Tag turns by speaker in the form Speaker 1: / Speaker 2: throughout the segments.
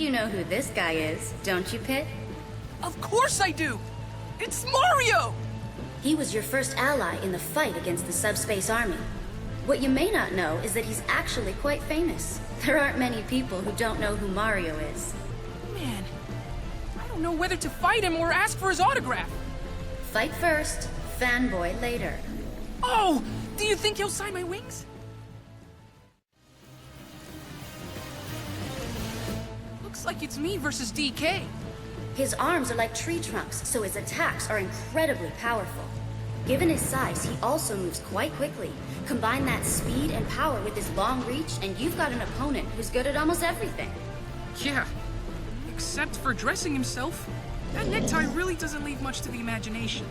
Speaker 1: You know who this guy is, don't you, Pit?
Speaker 2: Of course I do! It's Mario!
Speaker 1: He was your first ally in the fight against the Subspace Army. What you may not know is that he's actually quite famous. There aren't many people who don't know who Mario is.
Speaker 2: Man, I don't know whether to fight him or ask for his autograph.
Speaker 1: Fight first, fanboy later.
Speaker 2: Oh! Do you think he'll sign my wings? Looks like it's me versus DK.
Speaker 1: His arms are like tree trunks, so his attacks are incredibly powerful. Given his size, he also moves quite quickly. Combine that speed and power with his long reach, and you've got an opponent who's good at almost everything.
Speaker 2: Yeah, except for dressing himself. That necktie really doesn't leave much to the imagination.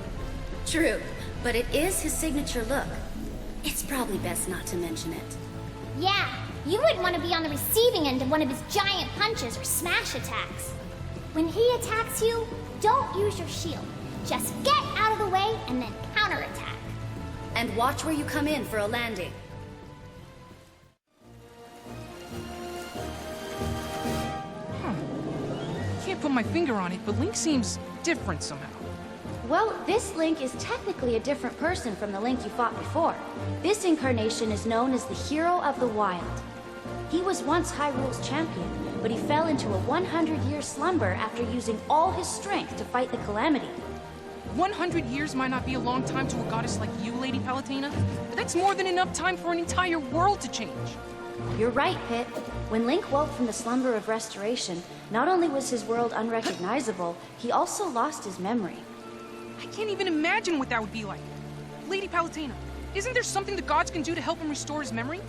Speaker 1: True, but it is his signature look. It's probably best not to mention it.
Speaker 3: Yeah, you wouldn't want to be on the receiving end of one of his giant punches or smash attacks. When he attacks you, don't use your shield. Just get out of the way and then counterattack.
Speaker 1: And watch where you come in for a landing.
Speaker 2: Can't put my finger on it, but Link seems different somehow.
Speaker 1: Well, this Link is technically a different person from the Link you fought before. This incarnation is known as the Hero of the Wild. He was once Hyrule's champion, but he fell into a 100-year slumber after using all his strength to fight the Calamity.
Speaker 2: 100 years might not be a long time to a goddess like you, Lady Palutena, but that's more than enough time for an entire world to change.
Speaker 1: You're right, Pit. When Link woke from the slumber of restoration, not only was his world unrecognizable, he also lost his memory.
Speaker 2: I can't even imagine what that would be like. Lady Palutena, isn't there something the gods can do to help him restore his memory?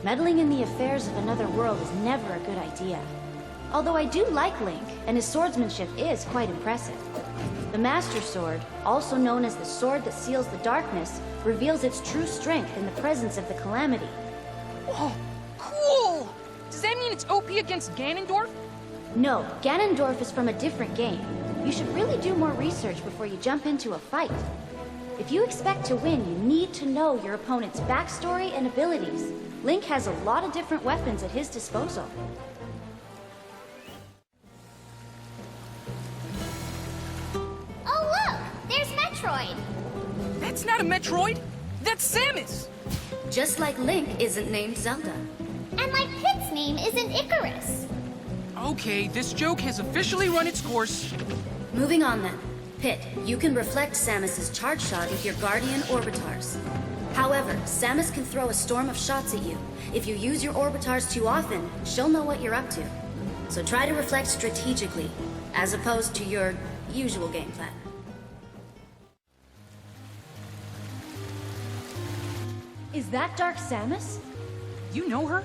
Speaker 1: Meddling in the affairs of another world is never a good idea. Although I do like Link, and his swordsmanship is quite impressive. The Master Sword, also known as the Sword that Seals the Darkness, reveals its true strength in the presence of the Calamity.
Speaker 2: Whoa, cool! Does that mean it's OP against Ganondorf?
Speaker 1: No, Ganondorf is from a different game. You should really do more research before you jump into a fight. If you expect to win, you need to know your opponent's backstory and abilities. Link has a lot of different weapons at his disposal.
Speaker 3: Oh look, there's Metroid.
Speaker 2: That's not a Metroid! That's Samus!
Speaker 1: Just like Link isn't named Zelda.
Speaker 3: And like Pit's name isn't Icarus.
Speaker 2: Okay, this joke has officially run its course.
Speaker 1: Moving on then. Pit, you can reflect Samus's charge shot with your Guardian Orbitars. However, Samus can throw a storm of shots at you. If you use your Orbitars too often, she'll know what you're up to. So try to reflect strategically, as opposed to your usual game plan. Is that Dark Samus?
Speaker 2: You know her?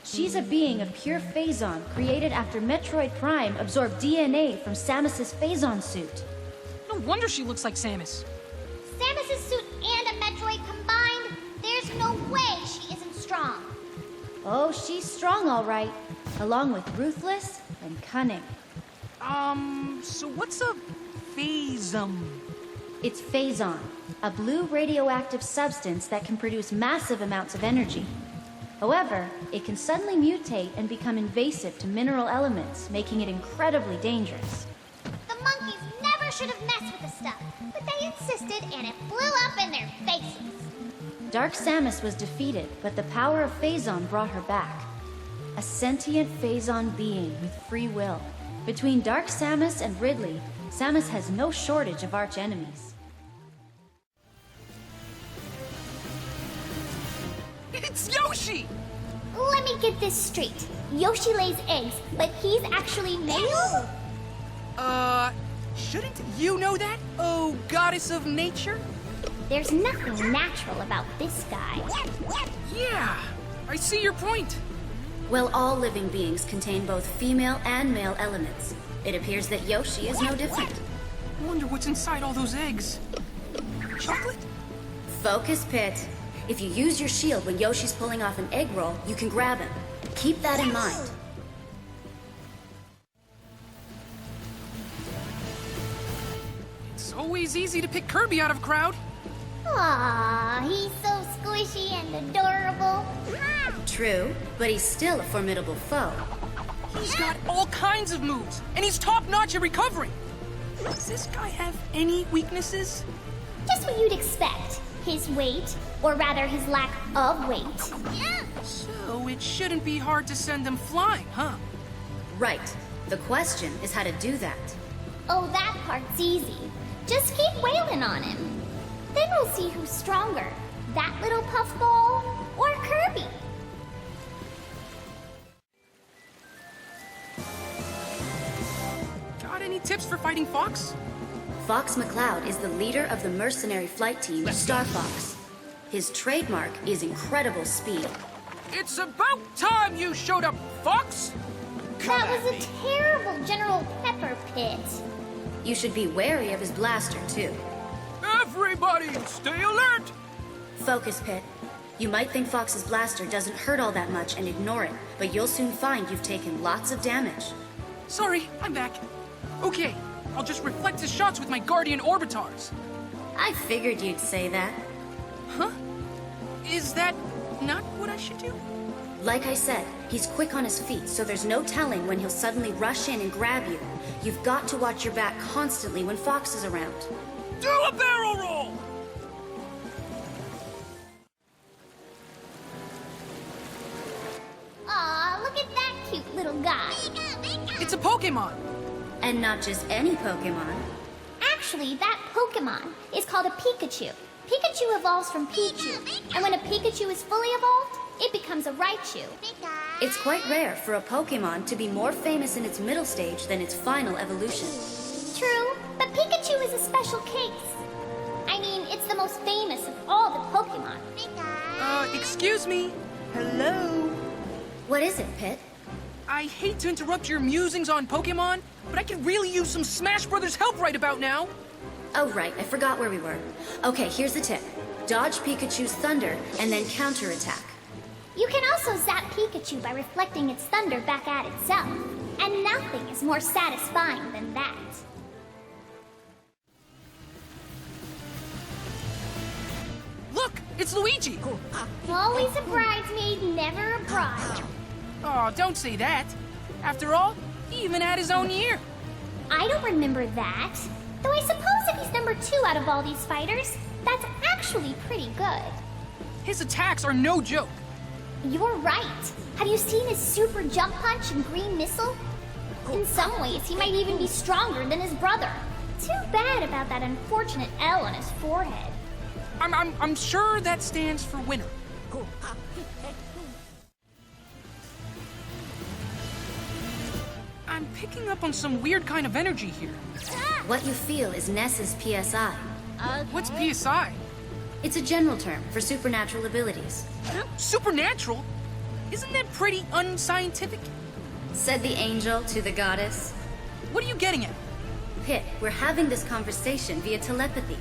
Speaker 1: She's a being of pure Phazon, created after Metroid Prime absorbed DNA from Samus's Phazon suit.
Speaker 2: No wonder she looks like Samus.
Speaker 3: Samus's suit and a Metroid combined, there's no way she isn't strong.
Speaker 1: Oh, she's strong all right, along with ruthless and cunning.
Speaker 2: So what's a Phazon?
Speaker 1: It's Phazon, a blue radioactive substance that can produce massive amounts of energy. However, it can suddenly mutate and become invasive to mineral elements, making it incredibly dangerous.
Speaker 3: The monkeys never should have messed with the stuff, but they insisted and it blew up in their faces.
Speaker 1: Dark Samus was defeated, but the power of Phazon brought her back. A sentient Phazon being with free will. Between Dark Samus and Ridley, Samus has no shortage of arch-enemies.
Speaker 2: It's Yoshi!
Speaker 3: Let me get this straight. Yoshi lays eggs, but he's actually male?
Speaker 2: Shouldn't you know that? Oh, goddess of nature?
Speaker 3: There's nothing natural about this guy.
Speaker 2: Yeah, I see your point.
Speaker 1: Well, all living beings contain both female and male elements. It appears that Yoshi is no different.
Speaker 2: I wonder what's inside all those eggs. Chocolate?
Speaker 1: Focus, Pit. If you use your shield when Yoshi's pulling off an egg roll, you can grab him. Keep that in mind.
Speaker 2: It's always easy to pick Kirby out of a crowd.
Speaker 3: Aw, he's so squishy and adorable.
Speaker 1: True, but he's still a formidable foe.
Speaker 2: He's got all kinds of moves, and he's top-notch at recovering. Does this guy have any weaknesses?
Speaker 3: Just what you'd expect. His weight, or rather his lack of weight.
Speaker 2: So it shouldn't be hard to send him flying, huh?
Speaker 1: Right. The question is how to do that.
Speaker 3: Oh, that part's easy. Just keep wailing on him. Then we'll see who's stronger. That little puffball or Kirby.
Speaker 2: Got any tips for fighting Fox?
Speaker 1: Fox McCloud is the leader of the mercenary flight team, Star Fox. His trademark is incredible speed.
Speaker 2: It's about time you showed up, Fox!
Speaker 3: That was a terrible General Pepper pit.
Speaker 1: You should be wary of his blaster, too.
Speaker 2: Everybody, stay alert!
Speaker 1: Focus, Pit. You might think Fox's blaster doesn't hurt all that much and ignore it, but you'll soon find you've taken lots of damage.
Speaker 2: Sorry, I'm back. Okay, I'll just reflect his shots with my Guardian Orbitars.
Speaker 1: I figured you'd say that.
Speaker 2: Huh? Is that not what I should do?
Speaker 1: Like I said, he's quick on his feet, so there's no telling when he'll suddenly rush in and grab you. You've got to watch your back constantly when Fox is around.
Speaker 2: Do a barrel roll!
Speaker 3: Aw, look at that cute little guy.
Speaker 2: It's a Pokemon!
Speaker 1: And not just any Pokemon.
Speaker 3: Actually, that Pokemon is called a Pikachu. Pikachu evolves from Pichu, and when a Pikachu is fully evolved, it becomes a Raichu.
Speaker 1: It's quite rare for a Pokemon to be more famous in its middle stage than its final evolution.
Speaker 3: True, but Pikachu is a special case. I mean, it's the most famous of all the Pokemon.
Speaker 2: Excuse me? Hello?
Speaker 1: What is it, Pit?
Speaker 2: I hate to interrupt your musings on Pokemon, but I could really use some Smash Brothers help right about now.
Speaker 1: Oh, right, I forgot where we were. Okay, here's the tip. Dodge Pikachu's thunder and then counterattack.
Speaker 3: You can also zap Pikachu by reflecting its thunder back at itself. And nothing is more satisfying than that.
Speaker 2: Look, it's Luigi!
Speaker 3: Always a bridesmaid, never a bride.
Speaker 2: Oh, don't say that. After all, he even had his own year.
Speaker 3: I don't remember that. Though I suppose if he's number 2 out of all these fighters, that's actually pretty good.
Speaker 2: His attacks are no joke.
Speaker 3: You're right. Have you seen his super jump punch and green missile? In some ways, he might even be stronger than his brother. Too bad about that unfortunate L on his forehead.
Speaker 2: I'm sure that stands for winner. I'm picking up on some weird kind of energy here.
Speaker 1: What you feel is Ness's PSI.
Speaker 2: What's PSI?
Speaker 1: It's a general term for supernatural abilities.
Speaker 2: Supernatural? Isn't that pretty unscientific?
Speaker 1: Said the angel to the goddess.
Speaker 2: What are you getting at?
Speaker 1: Pit, we're having this conversation via telepathy.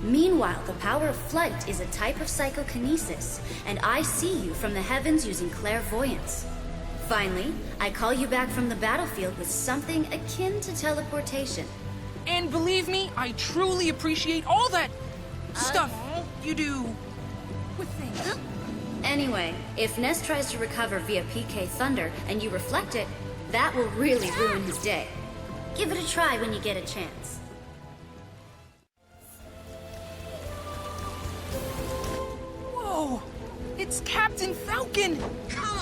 Speaker 1: Meanwhile, the power of flight is a type of psychokinesis, and I see you from the heavens using clairvoyance. Finally, I call you back from the battlefield with something akin to teleportation.
Speaker 2: And believe me, I truly appreciate all that stuff you do with things.
Speaker 1: Anyway, if Ness tries to recover via PK Thunder and you reflect it, that will really ruin his day. Give it a try when you get a chance.
Speaker 2: Whoa! It's Captain Falcon!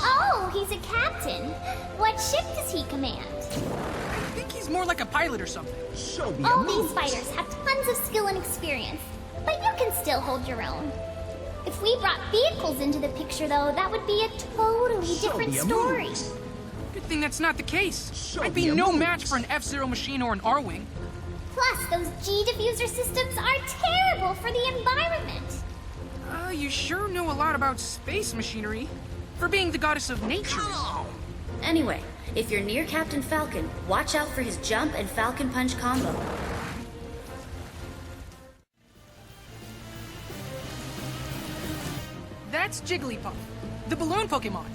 Speaker 3: Oh, he's a captain. What ship does he command?
Speaker 2: I think he's more like a pilot or something.
Speaker 3: All these fighters have tons of skill and experience, but you can still hold your own. If we brought vehicles into the picture, though, that would be a totally different story.
Speaker 2: Good thing that's not the case. I'd be no match for an F-Zero machine or an R-Wing.
Speaker 3: Plus, those G-diffuser systems are terrible for the environment.
Speaker 2: You sure know a lot about space machinery. For being the goddess of nature.
Speaker 1: Anyway, if you're near Captain Falcon, watch out for his jump and Falcon Punch combo.
Speaker 2: That's Jigglypuff, the balloon Pokemon.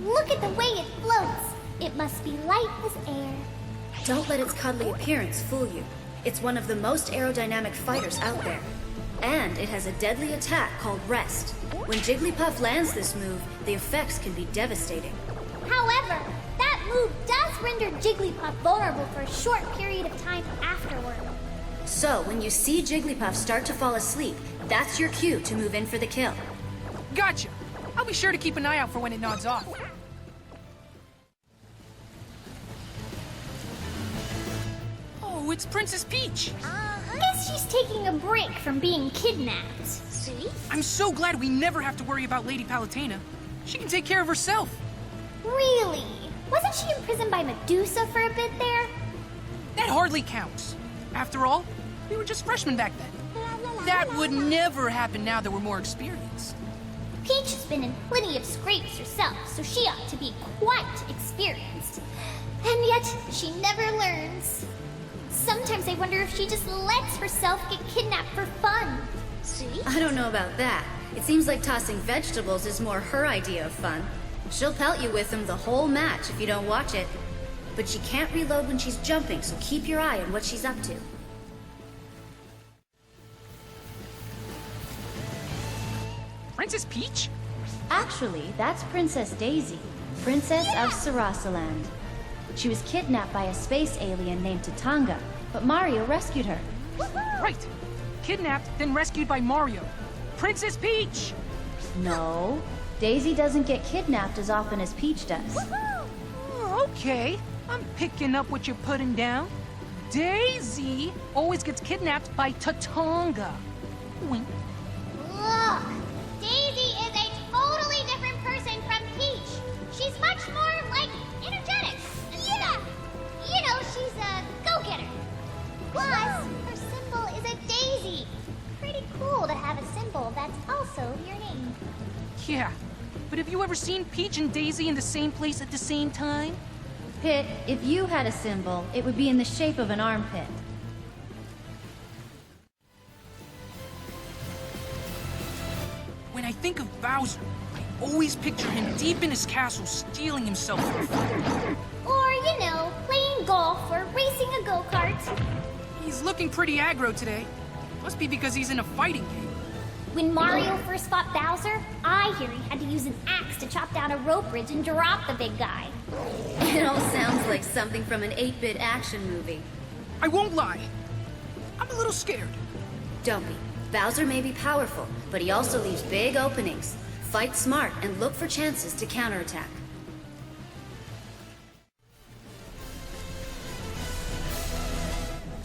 Speaker 3: Look at the way it floats. It must be light as air.
Speaker 1: Don't let its cuddly appearance fool you. It's one of the most aerodynamic fighters out there. And it has a deadly attack called Rest. When Jigglypuff lands this move, the effects can be devastating.
Speaker 3: However, that move does render Jigglypuff vulnerable for a short period of time afterward.
Speaker 1: So, when you see Jigglypuff start to fall asleep, that's your cue to move in for the kill.
Speaker 2: Gotcha. I'll be sure to keep an eye out for when it nods off. Oh, it's Princess Peach.
Speaker 3: Guess she's taking a break from being kidnapped.
Speaker 4: See?
Speaker 2: I'm so glad we never have to worry about Lady Palutena. She can take care of herself.
Speaker 3: Really? Wasn't she imprisoned by Medusa for a bit there?
Speaker 2: That hardly counts. After all, we were just freshmen back then. That would never happen now that we're more experienced.
Speaker 3: Peach has been in plenty of scrapes herself, so she ought to be quite experienced. And yet, she never learns. Sometimes I wonder if she just lets herself get kidnapped for fun.
Speaker 4: See?
Speaker 1: I don't know about that. It seems like tossing vegetables is more her idea of fun. She'll pelt you with them the whole match if you don't watch it. But she can't reload when she's jumping, so keep your eye on what she's up to.
Speaker 2: Princess Peach?
Speaker 5: Actually, that's Princess Daisy, Princess of Sarasaland. She was kidnapped by a space alien named Tatanga, but Mario rescued her.
Speaker 2: Right. Kidnapped, then rescued by Mario. Princess Peach!
Speaker 5: No, Daisy doesn't get kidnapped as often as Peach does.
Speaker 2: Okay, I'm picking up what you're putting down. Daisy always gets kidnapped by Tatanga. Wink.
Speaker 3: Look, Daisy is a totally different person from Peach. She's much more, like, energetic. Yeah! You know, she's a go-getter. Plus, her symbol is a daisy. Pretty cool to have a symbol that's also your name.
Speaker 2: Yeah, but have you ever seen Peach and Daisy in the same place at the same time?
Speaker 5: Pit, if you had a symbol, it would be in the shape of an armpit.
Speaker 2: When I think of Bowser, I always picture him deep in his castle stealing himself for a fight.
Speaker 3: Or, you know, playing golf or racing a go-kart.
Speaker 2: He's looking pretty aggro today. Must be because he's in a fighting game.
Speaker 3: When Mario first fought Bowser, I hear he had to use an axe to chop down a rope bridge and drop the big guy.
Speaker 1: It all sounds like something from an 8-bit action movie.
Speaker 2: I won't lie. I'm a little scared.
Speaker 1: Don't be. Bowser may be powerful, but he also leaves big openings. Fight smart and look for chances to counterattack.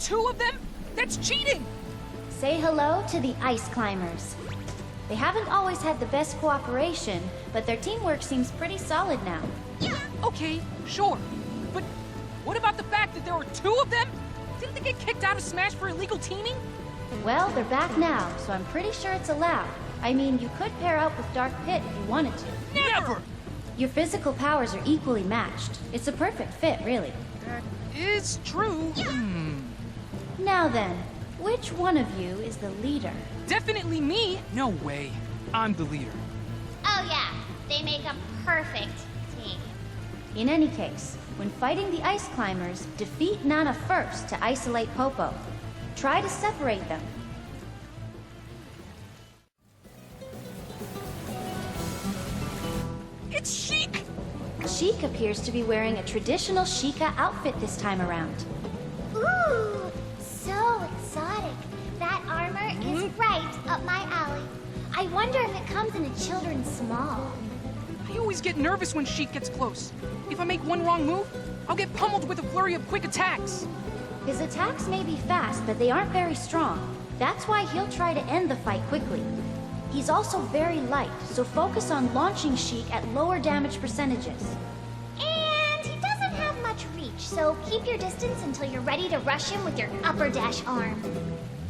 Speaker 2: Two of them? That's cheating!
Speaker 5: Say hello to the Ice Climbers. They haven't always had the best cooperation, but their teamwork seems pretty solid now.
Speaker 2: Okay, sure. But what about the fact that there are two of them? Didn't they get kicked out of Smash for illegal teaming?
Speaker 5: Well, they're back now, so I'm pretty sure it's allowed. I mean, you could pair up with Dark Pit if you wanted to.
Speaker 2: Never!
Speaker 5: Your physical powers are equally matched. It's a perfect fit, really.
Speaker 2: That is true.
Speaker 5: Now then, which one of you is the leader?
Speaker 2: Definitely me. No way. I'm the leader.
Speaker 3: Oh yeah, they make a perfect team.
Speaker 5: In any case, when fighting the Ice Climbers, defeat Nana first to isolate Popo. Try to separate them.
Speaker 2: It's Sheik!
Speaker 5: Sheik appears to be wearing a traditional Sheikah outfit this time around.
Speaker 3: Ooh, so exotic. That armor is right up my alley. I wonder if it comes in a children's small.
Speaker 2: I always get nervous when Sheik gets close. If I make one wrong move, I'll get pummeled with a flurry of quick attacks.
Speaker 5: His attacks may be fast, but they aren't very strong. That's why he'll try to end the fight quickly. He's also very light, so focus on launching Sheik at lower damage percentages.
Speaker 3: And he doesn't have much reach, so keep your distance until you're ready to rush him with your upper dash arm.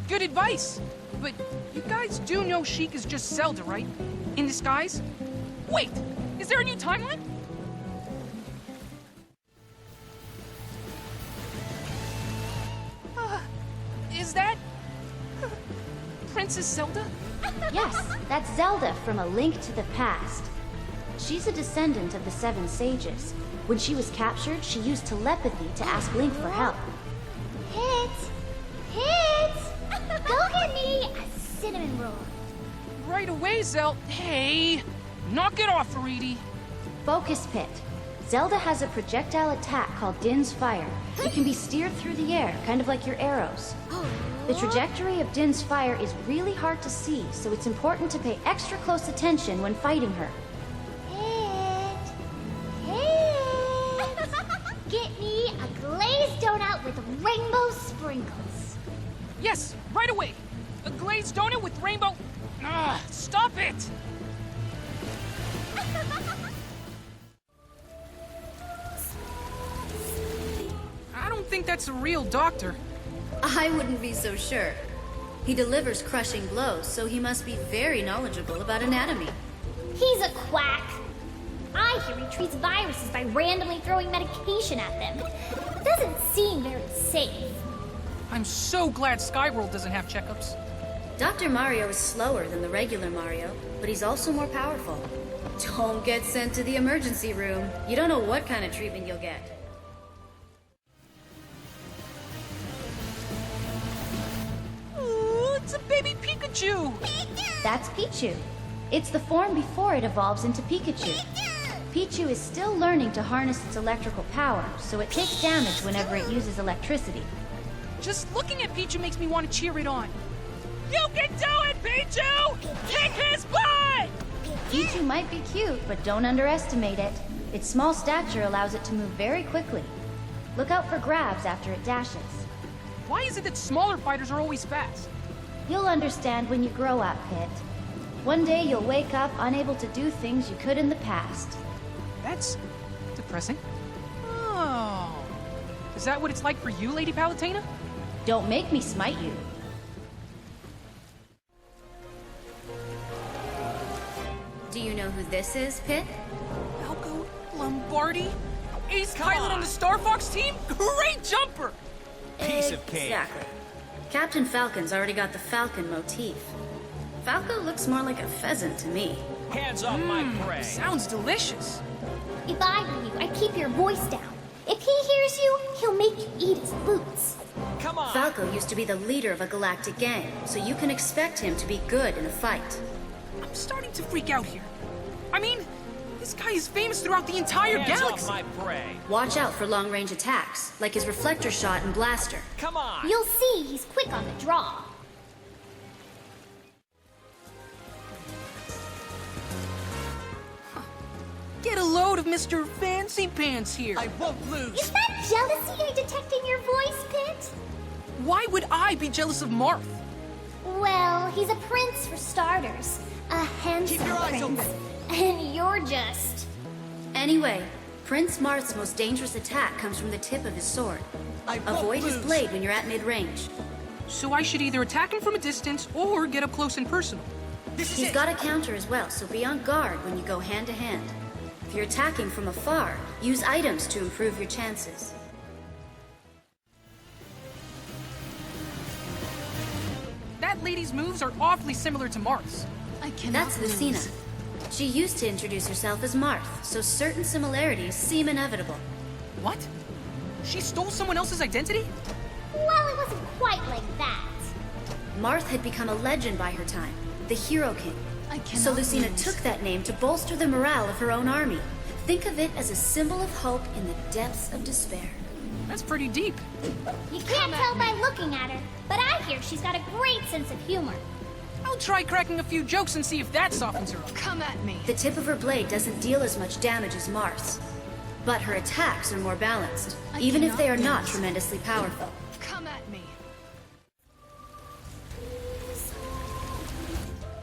Speaker 2: Good advice. But you guys do know Sheik is just Zelda, right? In disguise? Wait! Is there a new timeline? Is that... Princess Zelda?
Speaker 5: Yes, that's Zelda from A Link to the Past. She's a descendant of the Seven Sages. When she was captured, she used telepathy to ask Link for help.
Speaker 3: Hit! Go get me a cinnamon roll.
Speaker 2: Right away, Zel. Hey! Knock it off, Reedy.
Speaker 5: Focus Pit. Zelda has a projectile attack called Din's Fire. It can be steered through the air, kind of like your arrows. The trajectory of Din's Fire is really hard to see, so it's important to pay extra close attention when fighting her.
Speaker 3: Get me a glazed donut with rainbow sprinkles.
Speaker 2: Yes, right away. A glazed donut with rainbow... Ah, stop it! I don't think that's a real doctor.
Speaker 1: I wouldn't be so sure. He delivers crushing blows, so he must be very knowledgeable about anatomy.
Speaker 3: He's a quack. I hear he treats viruses by randomly throwing medication at them. Doesn't seem very safe.
Speaker 2: I'm so glad Skyworld doesn't have checkups.
Speaker 1: Dr. Mario is slower than the regular Mario, but he's also more powerful. Don't get sent to the emergency room. You don't know what kind of treatment you'll get.
Speaker 2: Ooh, it's a baby Pikachu!
Speaker 5: That's Pichu. It's the form before it evolves into Pikachu. Pichu is still learning to harness its electrical power, so it takes damage whenever it uses electricity.
Speaker 2: Just looking at Pichu makes me want to cheer it on. You can do it, Pichu! Kick his butt!
Speaker 5: Pichu might be cute, but don't underestimate it. Its small stature allows it to move very quickly. Look out for grabs after it dashes.
Speaker 2: Why is it that smaller fighters are always fast?
Speaker 5: You'll understand when you grow up, Pit. One day you'll wake up unable to do things you could in the past.
Speaker 2: That's depressing. Oh. Is that what it's like for you, Lady Palutena?
Speaker 5: Don't make me smite you.
Speaker 1: Do you know who this is, Pit?
Speaker 2: Falco Lombardi? Ace pilot on the Star Fox team? Great jumper!
Speaker 4: Piece of cake.
Speaker 1: Exactly. Captain Falcon's already got the Falcon motif. Falco looks more like a pheasant to me.
Speaker 4: Hands off my prey.
Speaker 2: Sounds delicious.
Speaker 3: If I were you, I'd keep your voice down. If he hears you, he'll make you eat his boots.
Speaker 4: Come on.
Speaker 1: Falco used to be the leader of a galactic gang, so you can expect him to be good in a fight.
Speaker 2: I'm starting to freak out here. I mean, this guy is famous throughout the entire
Speaker 4: Hands
Speaker 2: galaxy.
Speaker 4: off my prey.
Speaker 1: Watch out for long-range attacks, like his reflector shot and blaster.
Speaker 4: Come on.
Speaker 3: You'll see he's quick on the draw.
Speaker 2: Get a load of Mr. Fancy Pants here.
Speaker 4: I won't lose.
Speaker 3: Is that jealousy I detect in your voice, Pit?
Speaker 2: Why would I be jealous of Marth?
Speaker 3: Well, he's a prince for starters. A handsome
Speaker 4: Keep your eyes
Speaker 3: prince.
Speaker 4: open.
Speaker 3: And you're just...
Speaker 1: Anyway, Prince Marth's most dangerous attack comes from the tip of his sword.
Speaker 4: I won't
Speaker 1: Avoid his
Speaker 4: lose.
Speaker 1: blade when you're at mid-range.
Speaker 2: So I should either attack him from a distance or get up close and personal.
Speaker 4: This is
Speaker 1: He's
Speaker 4: it.
Speaker 1: got a counter as well, so be on guard when you go hand-to-hand. If you're attacking from afar, use items to improve your chances.
Speaker 2: That lady's moves are awfully similar to Marth's.
Speaker 1: That's Lucina. She used to introduce herself as Marth, so certain similarities seem inevitable.
Speaker 2: What? She stole someone else's identity?
Speaker 3: Well, it wasn't quite like that.
Speaker 1: Marth had become a legend by her time, the Hero King. So Lucina took that name to bolster the morale of her own army. Think of it as a symbol of hope in the depths of despair.
Speaker 2: That's pretty deep.
Speaker 3: You can't tell by looking at her, but I hear she's got a great sense of humor.
Speaker 2: I'll try cracking a few jokes and see if that softens her up.
Speaker 6: Come at me.
Speaker 1: The tip of her blade doesn't deal as much damage as Marth's, but her attacks are more balanced, even if they are not tremendously powerful.
Speaker 6: Come at me.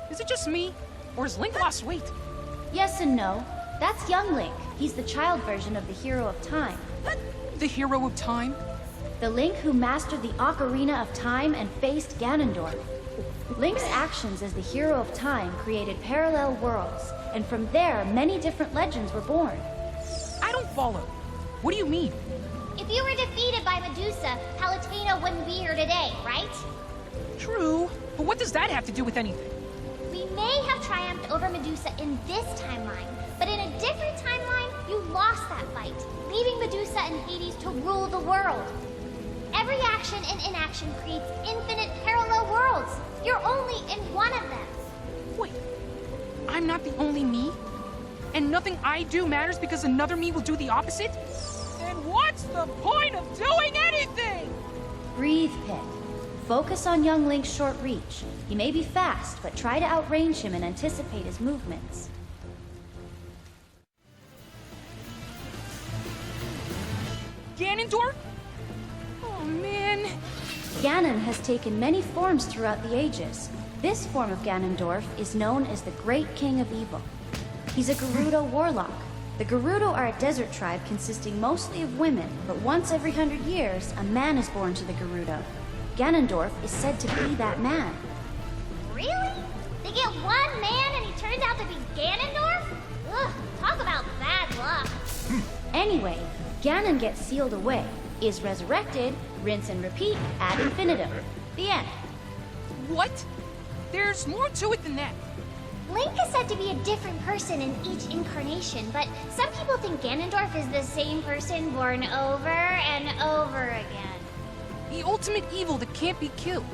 Speaker 2: Is it just me? Or has Link lost weight?
Speaker 5: Yes and no. That's young Link. He's the child version of the Hero of Time.
Speaker 2: The hero of time?
Speaker 5: The Link who mastered the Ocarina of Time and faced Ganondorf. Link's actions as the Hero of Time created parallel worlds, and from there, many different legends were born.
Speaker 2: I don't follow. What do you mean?
Speaker 3: If you were defeated by Medusa, Palutena wouldn't be here today, right?
Speaker 2: True, but what does that have to do with anything?
Speaker 3: We may have triumphed over Medusa in this timeline, but in a different timeline, you lost that fight, leaving Medusa and Hades to rule the world. Every action and inaction creates infinite parallel worlds. You're only in one of them.
Speaker 2: Wait, I'm not the only me? And nothing I do matters because another me will do the opposite? Then what's the point of doing anything?
Speaker 5: Breathe, Pit. Focus on young Link's short reach. He may be fast, but try to outrange him and anticipate his movements.
Speaker 2: Ganondorf? Oh, man.
Speaker 5: Ganon has taken many forms throughout the ages. This form of Ganondorf is known as the Great King of Evil. He's a Gerudo warlock. The Gerudo are a desert tribe consisting mostly of women, but once every 100 years, a man is born to the Gerudo. Ganondorf is said to be that man.
Speaker 3: Really? They get one man and he turns out to be Ganondorf? Ugh, talk about bad luck.
Speaker 5: Anyway, Ganon gets sealed away, is resurrected, rinse and repeat ad infinitum. The end.
Speaker 2: What? There's more to it than that.
Speaker 3: Link is said to be a different person in each incarnation, but some people think Ganondorf is the same person born over and over again.
Speaker 2: The ultimate evil that can't be killed.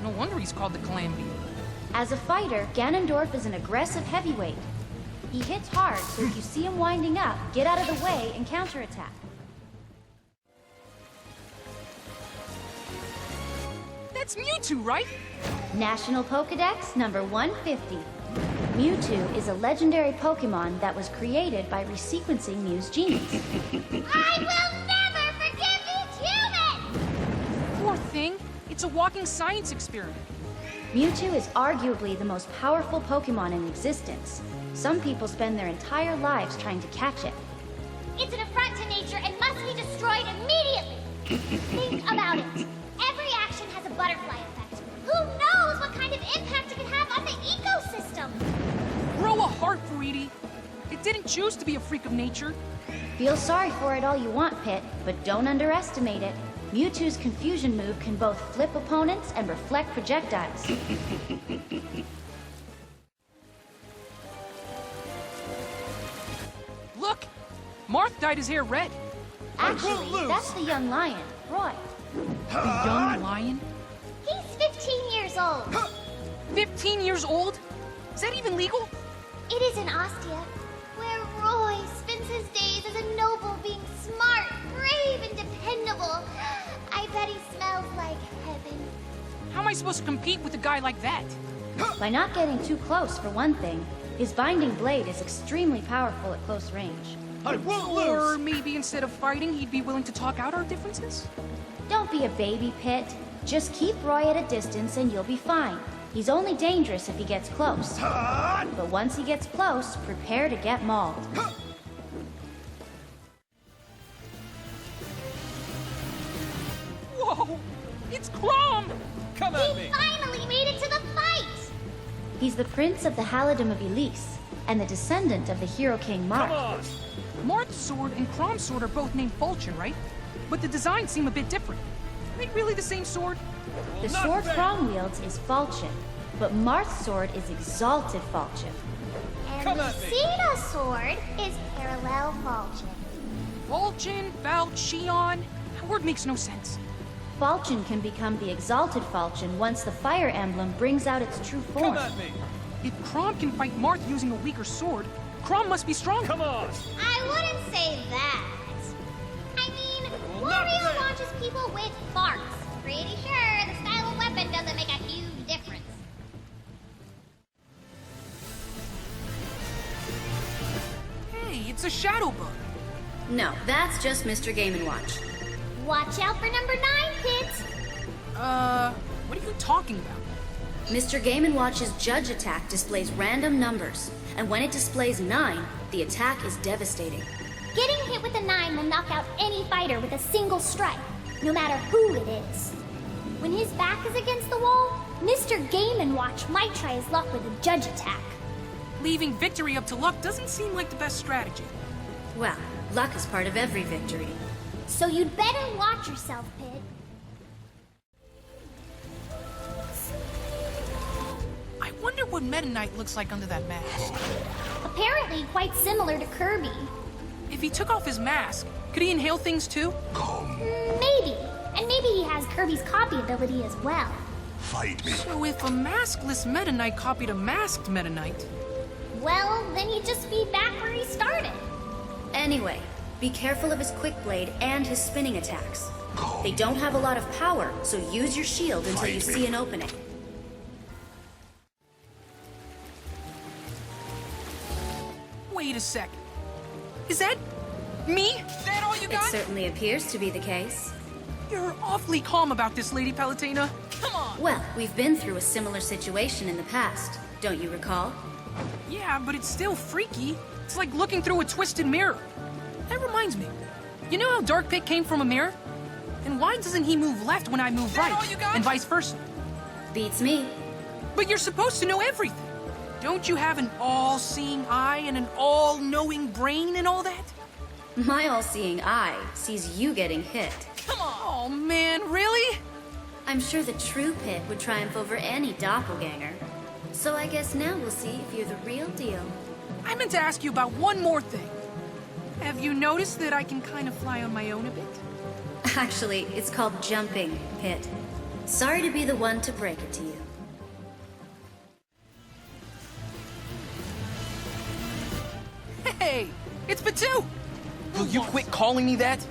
Speaker 2: No wonder he's called the Calamity.
Speaker 5: As a fighter, Ganondorf is an aggressive heavyweight. He hits hard, so if you see him winding up, get out of the way and counterattack.
Speaker 2: That's Mewtwo, right?
Speaker 5: National Pokédex number 150. Mewtwo is a legendary Pokémon that was created by resequencing Mew's genes.
Speaker 3: I will never forgive these humans!
Speaker 2: Poor thing. It's a walking science experiment.
Speaker 5: Mewtwo is arguably the most powerful Pokémon in existence. Some people spend their entire lives trying to catch it.
Speaker 3: It's an affront to nature and must be destroyed immediately! Think about it. Every action has a butterfly effect. Who knows what kind of impact it could have on the ecosystem?
Speaker 2: Grow a heart, Edie. It didn't choose to be a freak of nature.
Speaker 5: Feel sorry for it all you want, Pit, but don't underestimate it. Mewtwo's confusion move can both flip opponents and reflect projectiles.
Speaker 2: Look! Marth dyed his hair red.
Speaker 5: Actually, that's the young lion, Roy.
Speaker 2: The young lion?
Speaker 3: He's 15 years old.
Speaker 2: 15 years old? Is that even legal?
Speaker 3: It is in Ostia, where Roy spends his days as a noble being smart, brave, and dependable. I bet he smells like heaven.
Speaker 2: How am I supposed to compete with a guy like that?
Speaker 5: By not getting too close, for one thing. His binding blade is extremely powerful at close range.
Speaker 4: I won't
Speaker 2: Or
Speaker 4: lose!
Speaker 2: maybe instead of fighting, he'd be willing to talk out our differences?
Speaker 5: Don't be a baby, Pit. Just keep Roy at a distance and you'll be fine. He's only dangerous if he gets close. But once he gets close, prepare to get mauled.
Speaker 2: Whoa! It's Chrom!
Speaker 4: Come at
Speaker 3: He
Speaker 4: me!
Speaker 3: finally made it to the fight!
Speaker 5: He's the prince of the Halidom of Elise, and the descendant of the hero king
Speaker 4: Come
Speaker 5: Marth.
Speaker 4: on!
Speaker 2: Marth's sword and Chrom's sword are both named Falcon, right? But the designs seem a bit different. Are they really the same sword?
Speaker 5: The
Speaker 4: Not
Speaker 5: sword
Speaker 4: fair.
Speaker 5: Chrom wields is Falchion, but Marth's sword is Exalted Falchion.
Speaker 3: And
Speaker 4: Come at me.
Speaker 3: Lucina's sword is Parallel Falchion.
Speaker 2: Falchion, Falchion? That word makes no sense.
Speaker 5: Falchion can become the Exalted Falchion once the fire emblem brings out its true form.
Speaker 4: Come at me!
Speaker 2: If Chrom can fight Marth using a weaker sword, Chrom must be stronger.
Speaker 4: Come on!
Speaker 3: I wouldn't say that. I mean,
Speaker 4: Well, not
Speaker 3: Wario
Speaker 4: fair.
Speaker 3: launches people with farts. Pretty sure the style of weapon doesn't make a huge difference.
Speaker 2: Hey, it's a shadow bug.
Speaker 1: No, that's just Mr. Game & Watch.
Speaker 3: Watch out for number 9, kids.
Speaker 2: What are you talking about?
Speaker 1: Mr. Game & Watch's Judge attack displays random numbers, and when it displays 9, the attack is devastating.
Speaker 3: Getting hit with a 9 will knock out any fighter with a single strike, no matter who it is. When his back is against the wall, Mr. Game & Watch might try his luck with a Judge attack.
Speaker 2: Leaving victory up to luck doesn't seem like the best strategy.
Speaker 1: Well, luck is part of every victory.
Speaker 3: So you'd better watch yourself, Pit.
Speaker 2: I wonder what Meta Knight looks like under that mask.
Speaker 3: Apparently quite similar to Kirby.
Speaker 2: If he took off his mask, could he inhale things too?
Speaker 3: Maybe. And maybe he has Kirby's copy ability as well.
Speaker 6: Fight me.
Speaker 2: So if a maskless Meta Knight copied a masked Meta Knight,
Speaker 3: Well, then he'd just be back where he started.
Speaker 1: Anyway, be careful of his quick blade and his spinning attacks. They don't have a lot of power, so use your shield until you see an opening.
Speaker 2: Wait a sec. Is that me? That all you
Speaker 1: It
Speaker 2: got?
Speaker 1: certainly appears to be the case.
Speaker 2: You're awfully calm about this, Lady Palutena. Come on!
Speaker 1: Well, we've been through a similar situation in the past, don't you recall?
Speaker 2: Yeah, but it's still freaky. It's like looking through a twisted mirror. That reminds me. You know how Dark Pit came from a mirror? And why doesn't he move left when I move right? And vice versa?
Speaker 1: Beats me.
Speaker 2: But you're supposed to know everything. Don't you have an all-seeing eye and an all-knowing brain and all that?
Speaker 1: My all-seeing eye sees you getting hit.
Speaker 2: Come on! Oh, man, really?
Speaker 1: I'm sure the true Pit would triumph over any doppelganger. So I guess now we'll see if you're the real deal.
Speaker 2: I meant to ask you about one more thing. Have you noticed that I can kind of fly on my own a bit?
Speaker 1: Actually, it's called jumping, Pit. Sorry to be the one to break it to you.
Speaker 2: Hey, it's Pichu! Will you quit calling me that?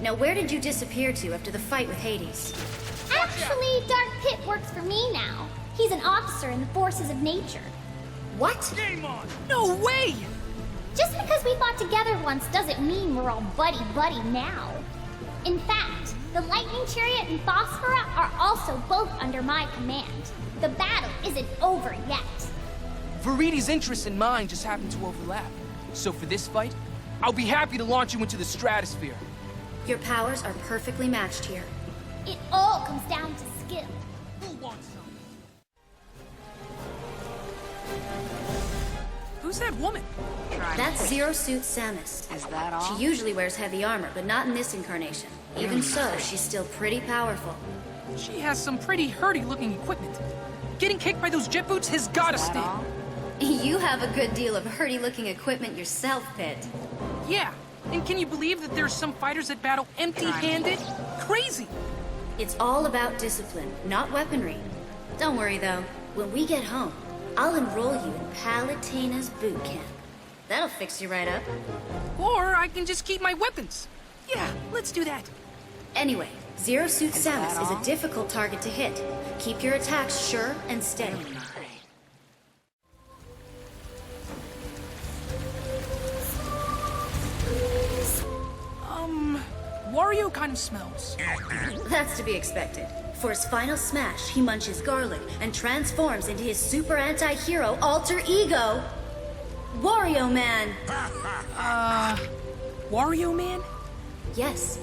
Speaker 1: Now where did you disappear to after the fight with Hades?
Speaker 3: Actually, Dark Pit works for me now. He's an officer in the forces of nature.
Speaker 1: What?
Speaker 4: Game on!
Speaker 2: No way!
Speaker 3: Just because we fought together once doesn't mean we're all buddy-buddy now. In fact, the Lightning Chariot and Phosphora are also both under my command. The battle isn't over yet.
Speaker 2: Viridi's interests and mine just happen to overlap. So for this fight, I'll be happy to launch you into the stratosphere.
Speaker 1: Your powers are perfectly matched here.
Speaker 3: It all comes down to skill.
Speaker 2: Who wants some? Who's that woman?
Speaker 1: That's Zero Suit Samus.
Speaker 6: Is that all?
Speaker 1: She usually wears heavy armor, but not in this incarnation. Even so, she's still pretty powerful.
Speaker 2: She has some pretty hurdy-looking equipment. Getting kicked by those jet boots has gotta
Speaker 6: Is that
Speaker 2: sting.
Speaker 6: all?
Speaker 1: You have a good deal of hurdy-looking equipment yourself, Pit.
Speaker 2: Yeah, and can you believe that there's some fighters that battle empty-handed? Crazy!
Speaker 1: It's all about discipline, not weaponry. Don't worry, though. When we get home, I'll enroll you in Palutena's boot camp. That'll fix you right up.
Speaker 2: Or I can just keep my weapons. Yeah, let's do that.
Speaker 1: Anyway, Zero Suit Samus
Speaker 6: that
Speaker 1: is
Speaker 6: all?
Speaker 1: a difficult target to hit. Keep your attacks sure and steady.
Speaker 2: Wario kind of smells.
Speaker 1: That's to be expected. For his final smash, he munches garlic and transforms into his super anti-hero alter ego, Wario Man.
Speaker 2: Wario Man?
Speaker 1: Yes,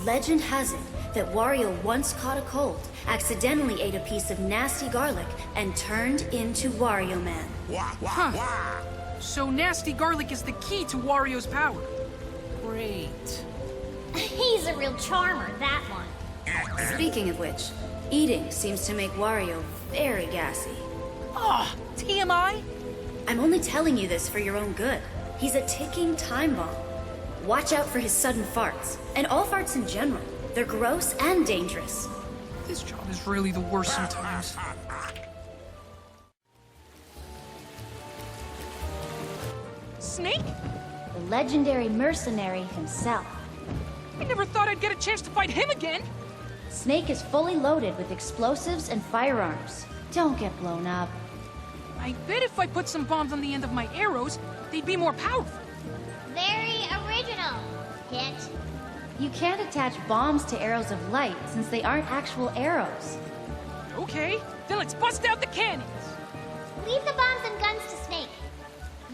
Speaker 1: legend has it that Wario once caught a cold, accidentally ate a piece of nasty garlic, and turned into Wario Man.
Speaker 2: Huh. So nasty garlic is the key to Wario's power. Great.
Speaker 3: He's a real charmer, that one.
Speaker 1: Speaking of which, eating seems to make Wario very gassy.
Speaker 2: Ah, TMI?
Speaker 1: I'm only telling you this for your own good. He's a ticking time bomb. Watch out for his sudden farts, and all farts in general. They're gross and dangerous.
Speaker 2: This job is really the worst sometimes. Snake?
Speaker 5: The legendary mercenary himself.
Speaker 2: I never thought I'd get a chance to fight him again!
Speaker 5: Snake is fully loaded with explosives and firearms. Don't get blown up.
Speaker 2: I bet if I put some bombs on the end of my arrows, they'd be more powerful.
Speaker 3: Very original. Hit.
Speaker 5: You can't attach bombs to arrows of light since they aren't actual arrows.
Speaker 2: Okay, then let's bust out the cannons!
Speaker 3: Leave the bombs and guns to Snake.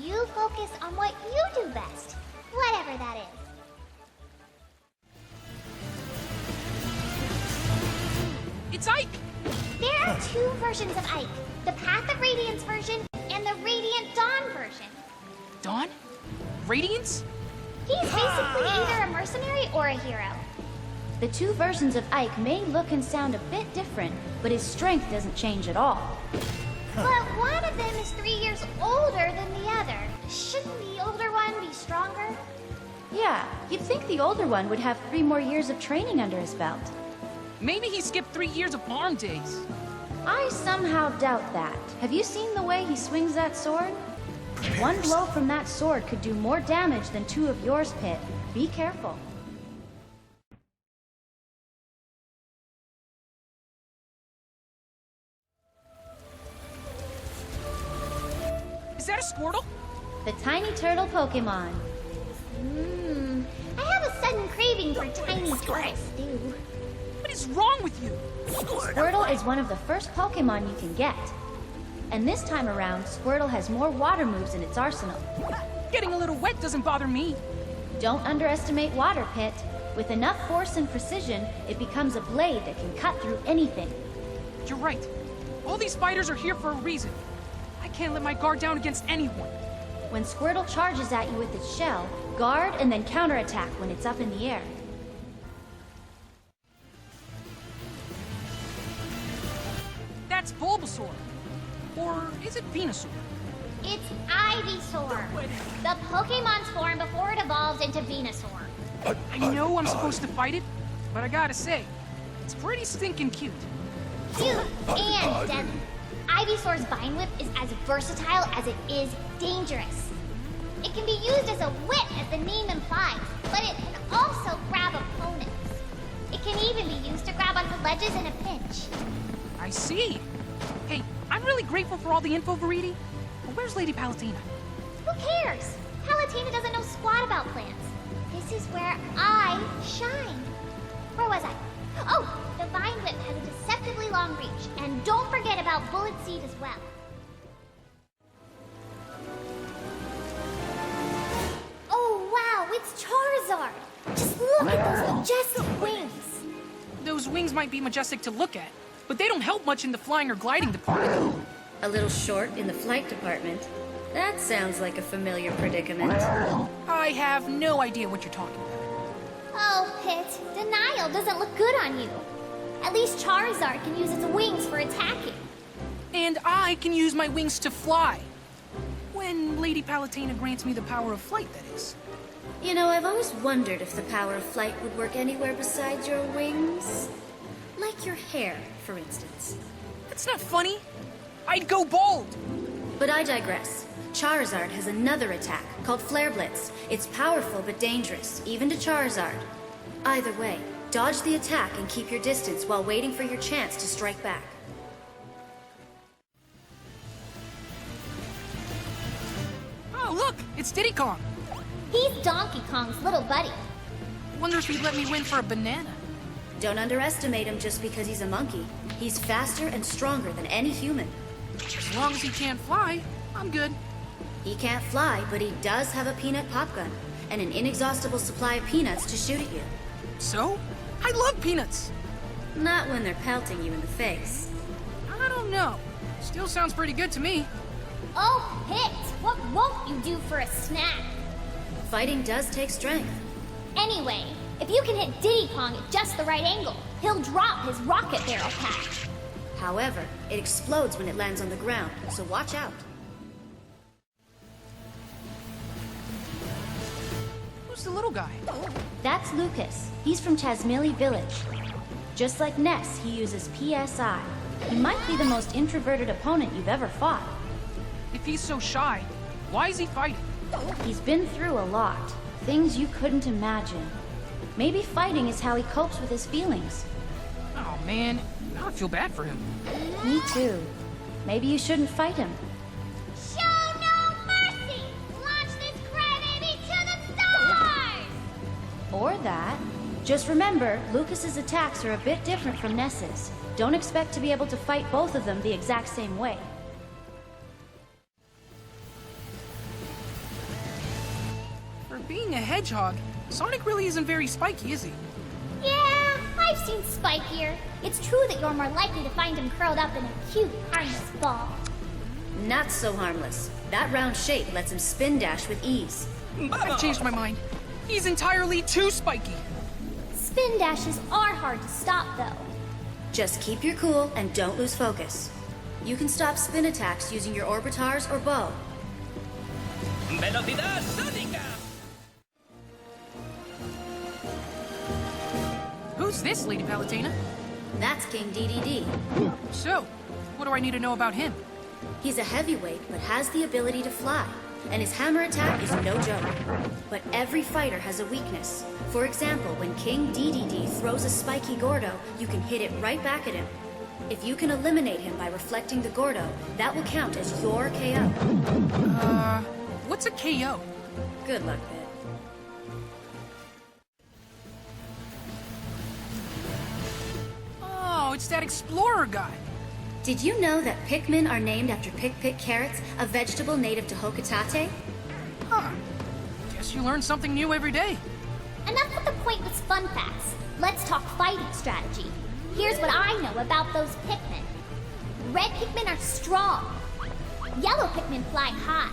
Speaker 3: You focus on what you do best. Whatever that is.
Speaker 2: It's Ike!
Speaker 3: There are two versions of Ike. The Path of Radiance version and the Radiant Dawn version.
Speaker 2: Dawn? Radiance?
Speaker 3: He's basically either a mercenary or a hero.
Speaker 5: The two versions of Ike may look and sound a bit different, but his strength doesn't change at all.
Speaker 3: But one of them is 3 years older than the other. Shouldn't the older one be stronger?
Speaker 5: Yeah, you'd think the older one would have 3 more years of training under his belt.
Speaker 2: Maybe he skipped 3 years of arm days.
Speaker 5: I somehow doubt that. Have you seen the way he swings that sword? One blow from that sword could do more damage than 2 of yours, Pit. Be careful.
Speaker 2: Is that a Squirtle?
Speaker 5: The tiny turtle Pokemon.
Speaker 3: I have a sudden craving for tiny turtle stew.
Speaker 2: What is wrong with you?
Speaker 5: Squirtle is one of the first Pokemon you can get. And this time around, Squirtle has more water moves in its arsenal.
Speaker 2: Getting a little wet doesn't bother me.
Speaker 5: Don't underestimate water, Pit. With enough force and precision, it becomes a blade that can cut through anything.
Speaker 2: You're right. All these fighters are here for a reason. I can't let my guard down against anyone.
Speaker 5: When Squirtle charges at you with its shell, guard and then counterattack when it's up in the air.
Speaker 2: That's Bulbasaur. Or is it Venusaur?
Speaker 3: It's Ivysaur, the Pokemon's form before it evolved into Venusaur.
Speaker 2: I know I'm supposed to fight it, but I gotta say, it's pretty stinking cute.
Speaker 3: Cute and deadly. Ivysaur's Vine Whip is as versatile as it is dangerous. It can be used as a whip, as the name implies, but it can also grab opponents. It can even be used to grab onto ledges in a pinch.
Speaker 2: I see. Hey, I'm really grateful for all the info, Veriti. But where's Lady Palutena?
Speaker 3: Who cares? Palutena doesn't know squat about plants. This is where I shine. Where was I? Oh, the Vine Whip has a deceptively long reach, and don't forget about Bullet Seed as well. Oh wow, it's Charizard! Just look at those majestic wings!
Speaker 2: Those wings might be majestic to look at, but they don't help much in the flying or gliding department.
Speaker 1: A little short in the flight department. That sounds like a familiar predicament.
Speaker 2: I have no idea what you're talking about.
Speaker 3: Oh, Pit, denial doesn't look good on you. At least Charizard can use its wings for attacking.
Speaker 2: And I can use my wings to fly. When Lady Palutena grants me the power of flight, that is.
Speaker 1: You know, I've always wondered if the power of flight would work anywhere besides your wings. Like your hair, for instance.
Speaker 2: That's not funny. I'd go bald.
Speaker 1: But I digress. Charizard has another attack called Flare Blitz. It's powerful but dangerous, even to Charizard. Either way, dodge the attack and keep your distance while waiting for your chance to strike back.
Speaker 2: Oh, look! It's Diddy Kong.
Speaker 3: He's Donkey Kong's little buddy.
Speaker 2: Wonder if he'd let me win for a banana.
Speaker 1: Don't underestimate him just because he's a monkey. He's faster and stronger than any human.
Speaker 2: As long as he can't fly, I'm good.
Speaker 1: He can't fly, but he does have a peanut pop gun and an inexhaustible supply of peanuts to shoot at you.
Speaker 2: So? I love peanuts.
Speaker 1: Not when they're pelting you in the face.
Speaker 2: I don't know. Still sounds pretty good to me.
Speaker 3: Oh, Pit, what won't you do for a snack?
Speaker 1: Fighting does take strength.
Speaker 3: Anyway, if you can hit Diddy Kong at just the right angle, he'll drop his rocket barrel pack.
Speaker 1: However, it explodes when it lands on the ground, so watch out.
Speaker 2: Who's the little guy?
Speaker 5: That's Lucas. He's from Chasmili Village. Just like Ness, he uses PSI. He might be the most introverted opponent you've ever fought.
Speaker 2: If he's so shy, why is he fighting?
Speaker 5: He's been through a lot. Things you couldn't imagine. Maybe fighting is how he copes with his feelings.
Speaker 2: Oh man, I feel bad for him.
Speaker 5: Me too. Maybe you shouldn't fight him.
Speaker 3: Show no mercy! Launch this crybaby to the stars!
Speaker 5: Or that. Just remember, Lucas's attacks are a bit different from Ness's. Don't expect to be able to fight both of them the exact same way.
Speaker 2: For being a hedgehog, Sonic really isn't very spiky, is he?
Speaker 3: Yeah, I've seen spikier. It's true that you're more likely to find him curled up in a cute, harmless ball.
Speaker 1: Not so harmless. That round shape lets him spin dash with ease.
Speaker 2: I've changed my mind. He's entirely too spiky.
Speaker 3: Spin dashes are hard to stop, though.
Speaker 1: Just keep your cool and don't lose focus. You can stop spin attacks using your orbitars or bow.
Speaker 4: Velocidad sónica!
Speaker 2: Who's this, Lady Palutena?
Speaker 1: That's King Dedede.
Speaker 2: So, what do I need to know about him?
Speaker 1: He's a heavyweight but has the ability to fly. and his hammer attack is no joke. But every fighter has a weakness. For example, when King Dedede throws a spiky Gordo, you can hit it right back at him. If you can eliminate him by reflecting the Gordo, that will count as your KO.
Speaker 2: What's a KO?
Speaker 1: Good luck, Pit.
Speaker 2: Oh, it's that explorer guy.
Speaker 1: Did you know that Pikmin are named after Pik-Pik carrots, a vegetable native to Hokitate?
Speaker 2: Huh. Guess you learn something new every day.
Speaker 3: Enough with the pointless fun facts. Let's talk fighting strategy. Here's what I know about those Pikmin. Red Pikmin are strong. Yellow Pikmin fly high.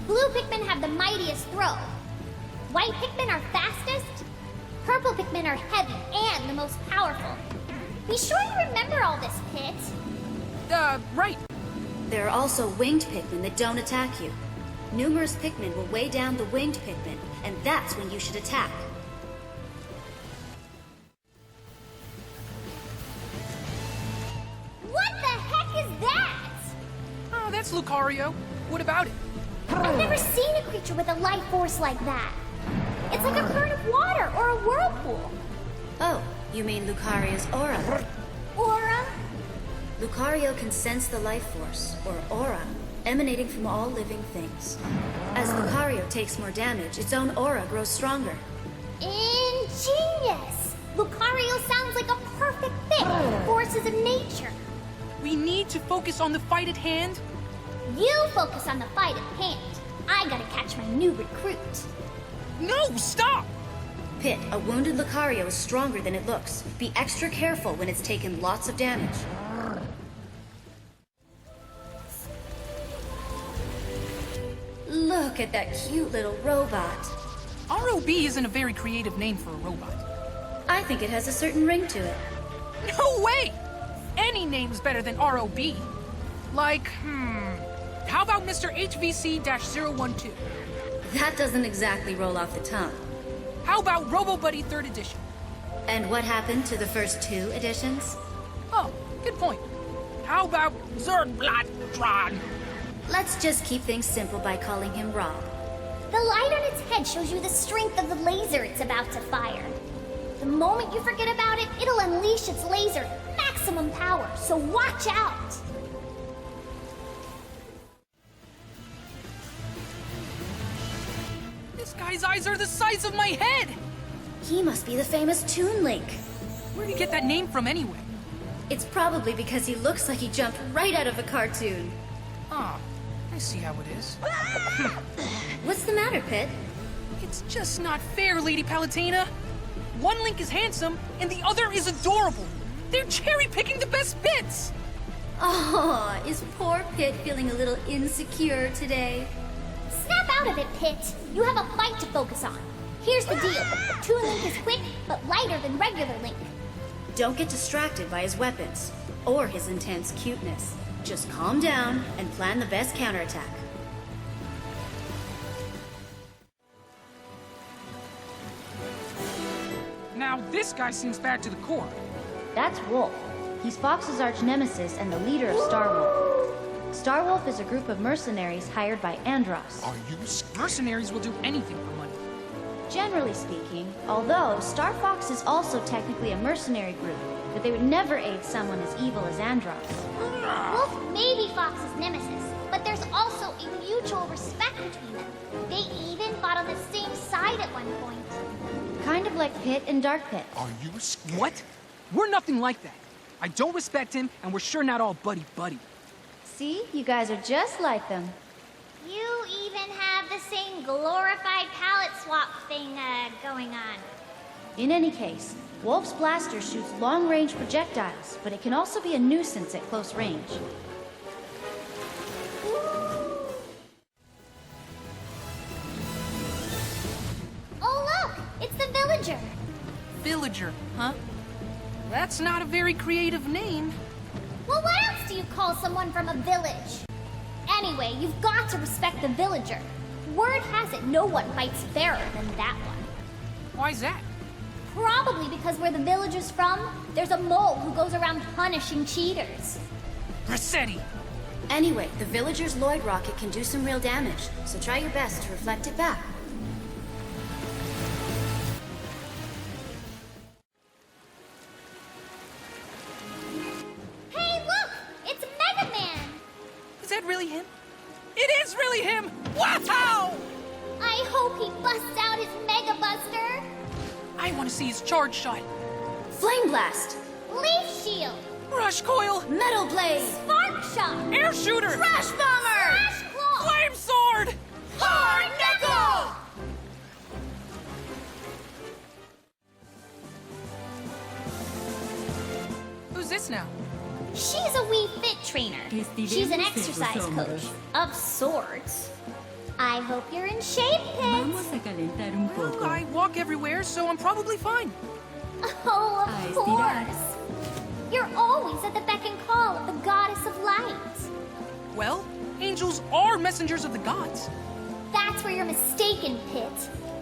Speaker 3: Blue Pikmin have the mightiest throw. White Pikmin are fastest. Purple Pikmin are heavy and the most powerful. Be sure you remember all this, Pit.
Speaker 2: Right.
Speaker 1: There are also winged Pikmin that don't attack you. Numerous Pikmin will weigh down the winged Pikmin, and that's when you should attack.
Speaker 3: What the heck is that?
Speaker 2: Oh, that's Lucario. What about it?
Speaker 3: I've never seen a creature with a life force like that. It's like a current of water or a whirlpool.
Speaker 1: Oh, you mean Lucario's aura?
Speaker 3: Aura?
Speaker 1: Lucario can sense the life force, or aura, emanating from all living things. As Lucario takes more damage, its own aura grows stronger.
Speaker 3: Ingenious! Lucario sounds like a perfect fit for the forces of nature.
Speaker 2: We need to focus on the fight at hand.
Speaker 3: You focus on the fight at hand. I gotta catch my new recruit.
Speaker 2: No, stop!
Speaker 1: Pit, a wounded Lucario is stronger than it looks. Be extra careful when it's taken lots of damage. Look at that cute little robot.
Speaker 2: R.O.B. isn't a very creative name for a robot.
Speaker 1: I think it has a certain ring to it.
Speaker 2: No way! Any name's better than R.O.B. Like, how about Mr. HVC-012?
Speaker 1: That doesn't exactly roll off the tongue.
Speaker 2: How about Robo-Buddy 3rd edition?
Speaker 1: And what happened to the first 2 editions?
Speaker 2: Oh, good point. How about Zerdblattron?
Speaker 1: Let's just keep things simple by calling him Rob.
Speaker 3: The light on its head shows you the strength of the laser it's about to fire. The moment you forget about it, it'll unleash its laser at maximum power, so watch out!
Speaker 2: This guy's eyes are the size of my head!
Speaker 1: He must be the famous Toon Link.
Speaker 2: Where'd he get that name from anyway?
Speaker 1: It's probably because he looks like he jumped right out of a cartoon.
Speaker 2: Ah, I see how it is.
Speaker 1: What's the matter, Pit?
Speaker 2: It's just not fair, Lady Palutena. One Link is handsome, and the other is adorable. They're cherry-picking the best bits!
Speaker 1: Oh, is poor Pit feeling a little insecure today?
Speaker 3: Snap out of it, Pit. You have a fight to focus on. Here's the deal. Toon Link is quick, but lighter than regular Link.
Speaker 1: Don't get distracted by his weapons, or his intense cuteness. Just calm down and plan the best counterattack.
Speaker 2: Now this guy seems bad to the core.
Speaker 5: That's Wolf. He's Fox's arch nemesis and the leader of Starwolf. Starwolf is a group of mercenaries hired by Andros.
Speaker 6: Are you scared?
Speaker 2: Mercenaries will do anything for money.
Speaker 5: Generally speaking, although Star Fox is also technically a mercenary group, but they would never aid someone as evil as Andros.
Speaker 3: Wolf may be Fox's nemesis, but there's also a mutual respect between them. They even fought on the same side at one point.
Speaker 5: Kind of like Pit and Dark Pit.
Speaker 6: Are you scared?
Speaker 2: What? We're nothing like that. I don't respect him, and we're sure not all buddy-buddy.
Speaker 5: See, you guys are just like them.
Speaker 3: You even have the same glorified palette swap thing going on.
Speaker 5: In any case, Wolf's blaster shoots long-range projectiles, but it can also be a nuisance at close range.
Speaker 3: Oh look! It's the villager!
Speaker 2: Villager, huh? That's not a very creative name.
Speaker 3: Well, what else do you call someone from a village? Anyway, you've got to respect the villager. Word has it no one fights fairer than that one.
Speaker 2: Why's that?
Speaker 3: Probably because where the villager's from, there's a mole who goes around punishing cheaters.
Speaker 2: Rossetti!
Speaker 1: Anyway, the villager's Lloyd rocket can do some real damage, so try your best to reflect it back.
Speaker 3: Hey, look! It's Mega Man!
Speaker 2: Is that really him? It is really him! Wow!
Speaker 3: I hope he busts out his Mega Buster!
Speaker 2: I want to see his charge shot.
Speaker 1: Flame Blast!
Speaker 3: Leaf Shield!
Speaker 2: Rush coil!
Speaker 1: Metal Blade!
Speaker 3: Spark Shot!
Speaker 2: Air shooter!
Speaker 1: Crash Bomber!
Speaker 3: Slash Claw!
Speaker 2: Flame sword!
Speaker 1: Hard Nickel!
Speaker 2: Who's this now?
Speaker 3: She's a Wii Fit trainer. She's an exercise coach. Of sorts. I hope you're in shape,
Speaker 6: Vamos
Speaker 3: Pit.
Speaker 6: a calentar un
Speaker 2: Well,
Speaker 6: poco.
Speaker 2: I walk everywhere, so I'm probably fine.
Speaker 3: Oh,
Speaker 6: A
Speaker 3: of
Speaker 6: estirar.
Speaker 3: course. You're always at the beck and call of the goddess of light.
Speaker 2: Well, angels are messengers of the gods.
Speaker 3: That's where you're mistaken, Pit.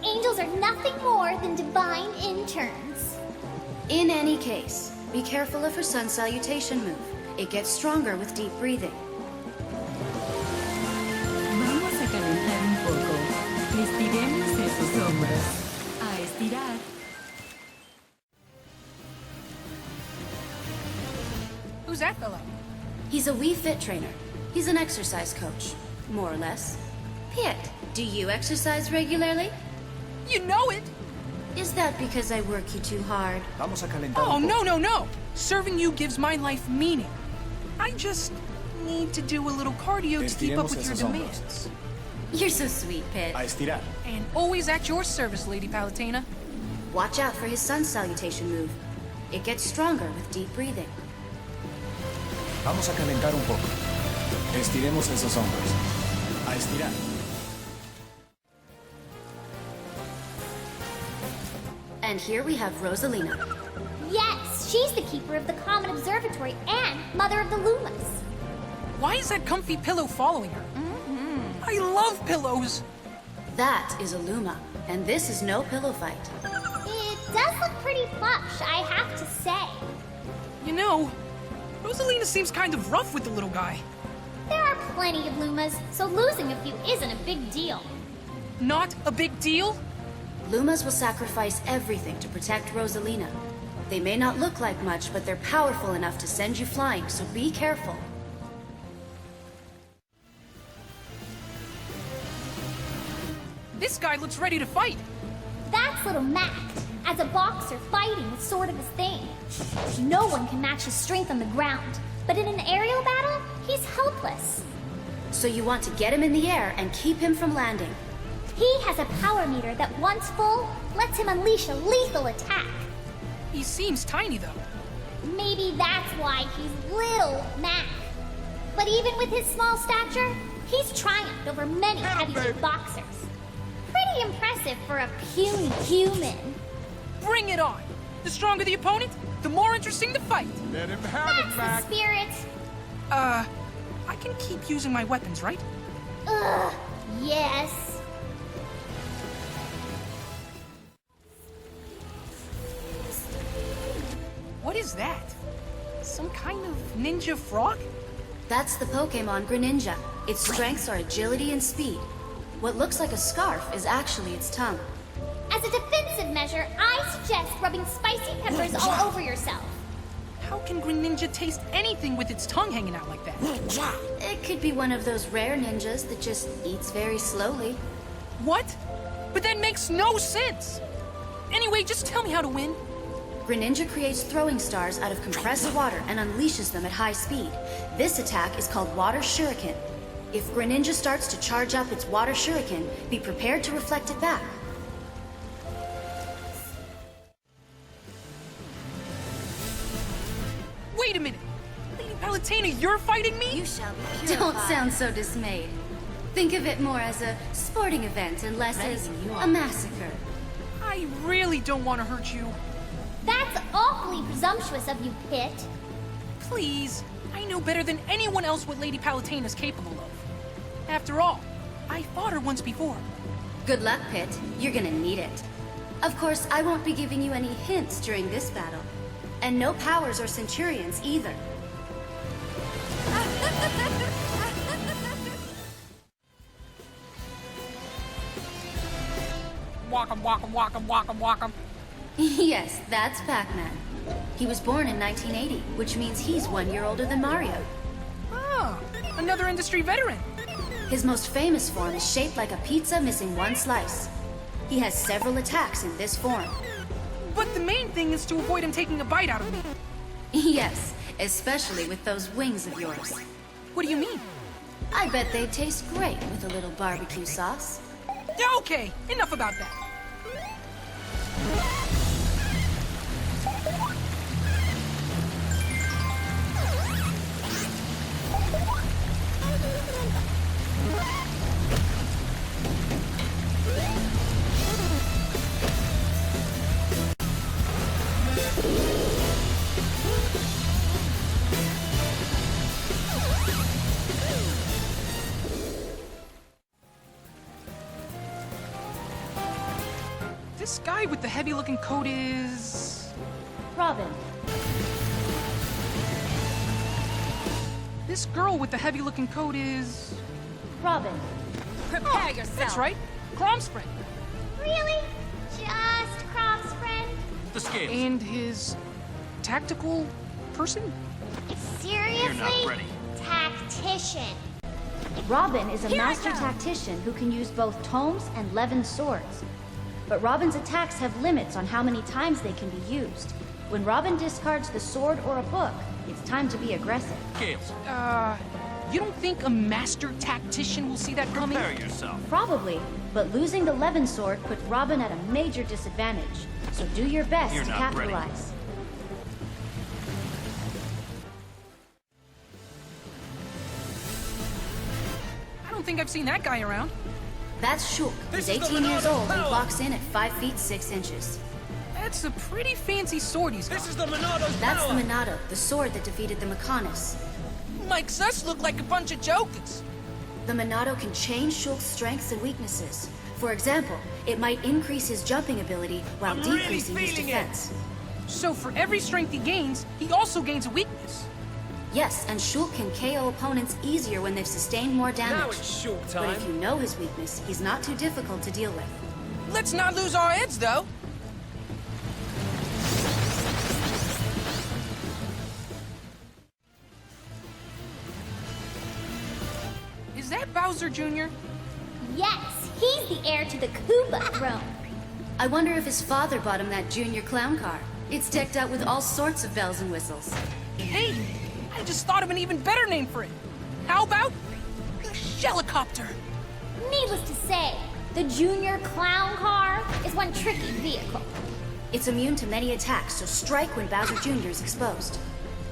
Speaker 3: Angels are nothing more than divine interns.
Speaker 1: In any case, be careful of her sun salutation move. It gets stronger with deep breathing.
Speaker 6: Vamos a calentar un poco. Estiremos esos hombros. A estirar.
Speaker 2: Who's that fellow?
Speaker 1: He's a Wii Fit trainer. He's an exercise coach, more or less. Pit, do you exercise regularly?
Speaker 2: You know it!
Speaker 1: Is that because I work you too hard?
Speaker 4: Vamos a calentar
Speaker 2: Oh,
Speaker 4: un poco.
Speaker 2: no. Serving you gives my life meaning. I just need to do a little cardio to keep up
Speaker 4: Estiremos
Speaker 2: with your
Speaker 4: esos hombros.
Speaker 2: demands.
Speaker 1: You're so sweet, Pit.
Speaker 4: A estirar.
Speaker 2: And always at your service, Lady Palutena.
Speaker 1: Watch out for his sun salutation move. It gets stronger with deep breathing.
Speaker 4: Vamos a calentar un poco. Estiremos esos hombros. A estirar.
Speaker 1: And here we have Rosalina.
Speaker 3: Yes, she's the keeper of the Common Observatory and mother of the Lumas.
Speaker 2: Why is that comfy pillow following her? I love pillows!
Speaker 1: That is a Luma, and this is no pillow fight.
Speaker 3: It does look pretty plush, I have to say.
Speaker 2: You know, Rosalina seems kind of rough with the little guy.
Speaker 3: There are plenty of Lumas, so losing a few isn't a big deal.
Speaker 2: Not a big deal?
Speaker 1: Lumas will sacrifice everything to protect Rosalina. They may not look like much, but they're powerful enough to send you flying, so be careful.
Speaker 2: This guy looks ready to fight.
Speaker 3: That's little Mac. As a boxer, fighting is sort of his thing. No one can match his strength on the ground, but in an aerial battle, he's helpless.
Speaker 1: So you want to get him in the air and keep him from landing.
Speaker 3: He has a power meter that, once full, lets him unleash a lethal attack.
Speaker 2: He seems tiny, though.
Speaker 3: Maybe that's why he's Little Mac. But even with his small stature, he's triumphed over many heavyweight boxers. Pretty impressive for a puny human.
Speaker 2: Bring it on! The stronger the opponent, the more interesting the fight.
Speaker 4: Let him have
Speaker 3: That's the spirit.
Speaker 2: I can keep using my weapons, right?
Speaker 3: Ugh, yes.
Speaker 2: What is that? Some kind of ninja frog?
Speaker 1: That's the Pokemon Greninja. Its strengths are agility and speed. What looks like a scarf is actually its tongue.
Speaker 3: As a defensive measure, I suggest rubbing spicy peppers all over yourself.
Speaker 2: How can Greninja taste anything with its tongue hanging out like that?
Speaker 1: It could be one of those rare ninjas that just eats very slowly.
Speaker 2: What? But that makes no sense! Anyway, just tell me how to win.
Speaker 1: Greninja creates throwing stars out of compressed water and unleashes them at high speed. This attack is called Water Shuriken. If Greninja starts to charge up its Water Shuriken, be prepared to reflect it back.
Speaker 2: Wait a minute! Lady Palutena, you're fighting me?
Speaker 1: You shall be purified. Don't sound so dismayed. Think of it more as a sporting event and less as a massacre.
Speaker 2: I really don't want to hurt you.
Speaker 3: That's awfully presumptuous of you, Pit.
Speaker 2: Please, I know better than anyone else what Lady Palutena's capable of. After all, I fought her once before.
Speaker 1: Good luck, Pit. You're gonna need it. Of course, I won't be giving you any hints during this battle. And no powers or centurions either.
Speaker 2: Walk 'em.
Speaker 1: Yes, that's Pac-Man. He was born in 1980, which means he's 1 year older than Mario.
Speaker 2: Ah, another industry veteran.
Speaker 1: His most famous form is shaped like a pizza missing one slice. He has several attacks in this form.
Speaker 2: But the main thing is to avoid him taking a bite out of me.
Speaker 1: Yes, especially with those wings of yours.
Speaker 2: What do you mean?
Speaker 1: I bet they'd taste great with a little barbecue sauce.
Speaker 2: Okay, enough about that. This guy with the heavy-looking coat is...
Speaker 5: Robin.
Speaker 2: This girl with the heavy-looking coat is...
Speaker 5: Robin.
Speaker 3: Prepare yourself.
Speaker 2: That's right, Crom's friend.
Speaker 3: Really? Just Crof's friend?
Speaker 4: The scales.
Speaker 2: And his tactical person?
Speaker 3: Seriously?
Speaker 4: You're not ready.
Speaker 3: Tactician.
Speaker 5: Robin is a
Speaker 3: Here I
Speaker 5: master
Speaker 3: come.
Speaker 5: tactician who can use both tomes and levin swords. But Robin's attacks have limits on how many times they can be used. When Robin discards the sword or a book, it's time to be aggressive.
Speaker 4: Scales.
Speaker 2: You don't think a master tactician will see that coming?
Speaker 4: Prepare yourself.
Speaker 5: Probably, but losing the levin sword puts Robin at a major disadvantage. So do your best
Speaker 4: You're
Speaker 5: to
Speaker 4: not ready.
Speaker 5: capitalize.
Speaker 2: I don't think I've seen that guy around.
Speaker 1: That's Shulk. He's 18 years old and clocks in at 5 feet 6 inches.
Speaker 2: That's a pretty fancy sword he's got.
Speaker 4: This is the Monado's
Speaker 1: That's the
Speaker 4: power.
Speaker 1: Monado, the sword that defeated the Mechonis.
Speaker 2: Makes us look like a bunch of jokers.
Speaker 1: The Monado can change Shulk's strengths and weaknesses. For example, it might increase his jumping ability while
Speaker 4: I'm really
Speaker 1: decreasing his
Speaker 4: feeling it.
Speaker 1: defense.
Speaker 2: So for every strength he gains, he also gains a weakness.
Speaker 1: Yes, and Shulk can KO opponents easier when they've sustained more damage.
Speaker 4: Now it's short
Speaker 1: But
Speaker 4: time.
Speaker 1: if you know his weakness, he's not too difficult to deal with.
Speaker 2: Let's not lose our heads, though. Is that Bowser Jr.?
Speaker 3: Yes, he's the heir to the Koopa throne.
Speaker 1: I wonder if his father bought him that junior clown car. It's decked out with all sorts of bells and whistles.
Speaker 2: Hey, I just thought of an even better name for it. How about the Shellicopter?
Speaker 3: Needless to say, the Junior Clown Car is one tricky vehicle.
Speaker 1: It's immune to many attacks, so strike when Bowser Jr. is exposed.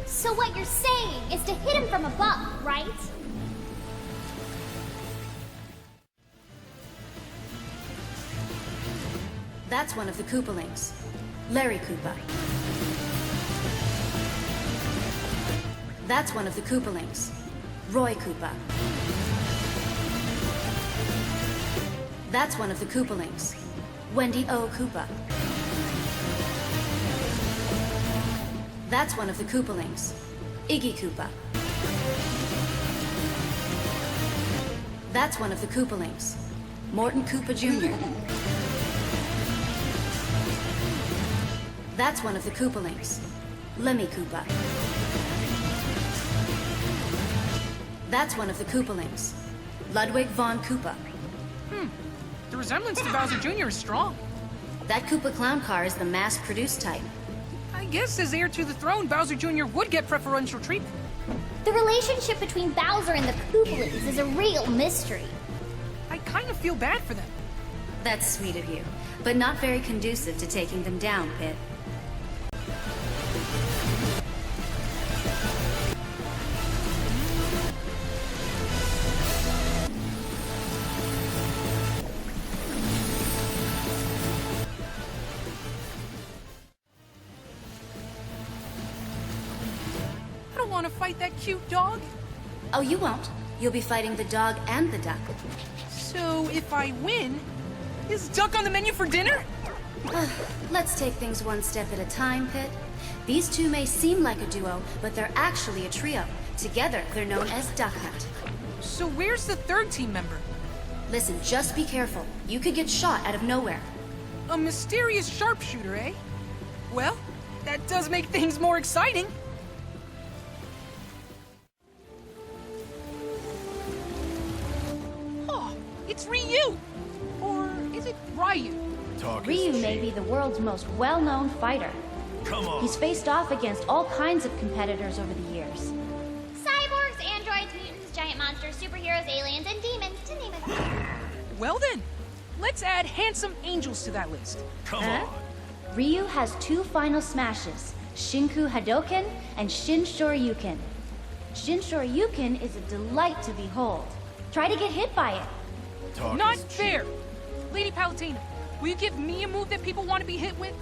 Speaker 3: So what you're saying is to hit him from above, right?
Speaker 1: That's one of the Koopalings. Larry Koopa. That's one of the Koopalings. Roy Koopa. That's one of the Koopalings. Wendy O. Koopa. That's one of the Koopalings. Iggy Koopa. That's one of the Koopalings. Morton Koopa Jr. That's one of the Koopalings. Lemmy Koopa. That's one of the Koopalings. Ludwig von Koopa.
Speaker 2: The resemblance to Bowser Jr. is strong.
Speaker 1: That Koopa clown car is the mass-produced type.
Speaker 2: I guess as heir to the throne, Bowser Jr. would get preferential treatment.
Speaker 3: The relationship between Bowser and the Koopalings is a real mystery.
Speaker 2: I kind of feel bad for them.
Speaker 1: That's sweet of you, but not very conducive to taking them down, Pit.
Speaker 2: I don't want to fight that cute dog.
Speaker 1: Oh, you won't. You'll be fighting the dog and the duck.
Speaker 2: So if I win, is duck on the menu for dinner?
Speaker 1: Let's take things one step at a time, Pit. These two may seem like a duo, but they're actually a trio. Together, they're known as Duck Hunt.
Speaker 2: So where's the third team member?
Speaker 1: Listen, just be careful. You could get shot out of nowhere.
Speaker 2: A mysterious sharpshooter, eh? Well, that does make things more exciting. Oh, it's Ryu! Or is it Ryu?
Speaker 5: Ryu may be the world's most well-known fighter.
Speaker 4: Come on.
Speaker 5: He's faced off against all kinds of competitors over the years.
Speaker 3: Cyborgs, androids, mutants, giant monsters, superheroes, aliens, and demons, to name a few.
Speaker 2: Well then, let's add handsome angels to that list.
Speaker 4: Come on.
Speaker 5: Ryu has 2 final smashes, Shinku Hadoken and Shin Shoryuken. Shin Shoryuken is a delight to behold. Try to get hit by it.
Speaker 2: Not fair! Lady Palutena, will you give me a move that people want to be hit with?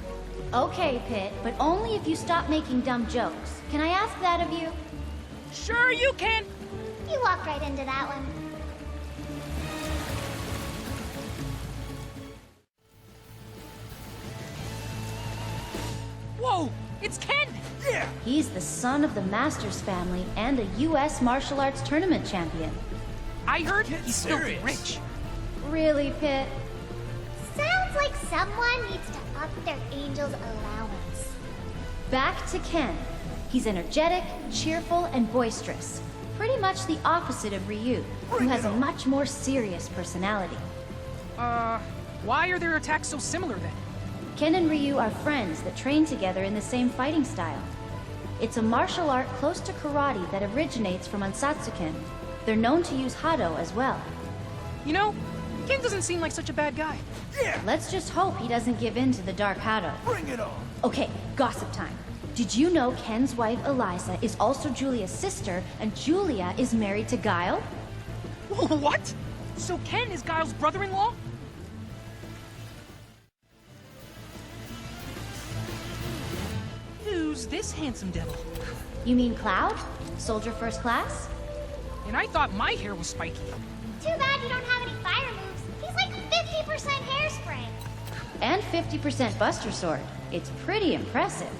Speaker 5: Okay, Pit, but only if you stop making dumb jokes. Can I ask that of you?
Speaker 2: Sure you can!
Speaker 3: You walked right into that one.
Speaker 2: Whoa! It's Ken!
Speaker 4: Yeah.
Speaker 5: He's the son of the Masters family and a U.S. martial arts tournament champion.
Speaker 2: I heard he's filthy
Speaker 4: serious.
Speaker 2: rich.
Speaker 5: Really, Pit?
Speaker 3: Sounds like someone needs to up their angel's allowance.
Speaker 5: Back to Ken. He's energetic, cheerful, and boisterous. Pretty much the opposite of Ryu, who has a much more serious personality.
Speaker 2: Why are their attacks so similar then?
Speaker 5: Ken and Ryu are friends that train together in the same fighting style. It's a martial art close to karate that originates from Ansatsuken. They're known to use Hado as well.
Speaker 2: You know, Ken doesn't seem like such a bad guy.
Speaker 4: Yeah.
Speaker 5: Let's just hope he doesn't give in to the dark Hado.
Speaker 4: Bring it on.
Speaker 5: Okay, gossip time. Did you know Ken's wife Eliza is also Julia's sister, and Julia is married to Guile?
Speaker 2: What? So Ken is Guile's brother-in-law? Who's this handsome devil?
Speaker 5: You mean Cloud? Soldier first class?
Speaker 2: And I thought my hair was spiky.
Speaker 3: Too bad you don't have any fire moves. He's like 50% hairspray.
Speaker 5: And 50% Buster Sword. It's pretty impressive.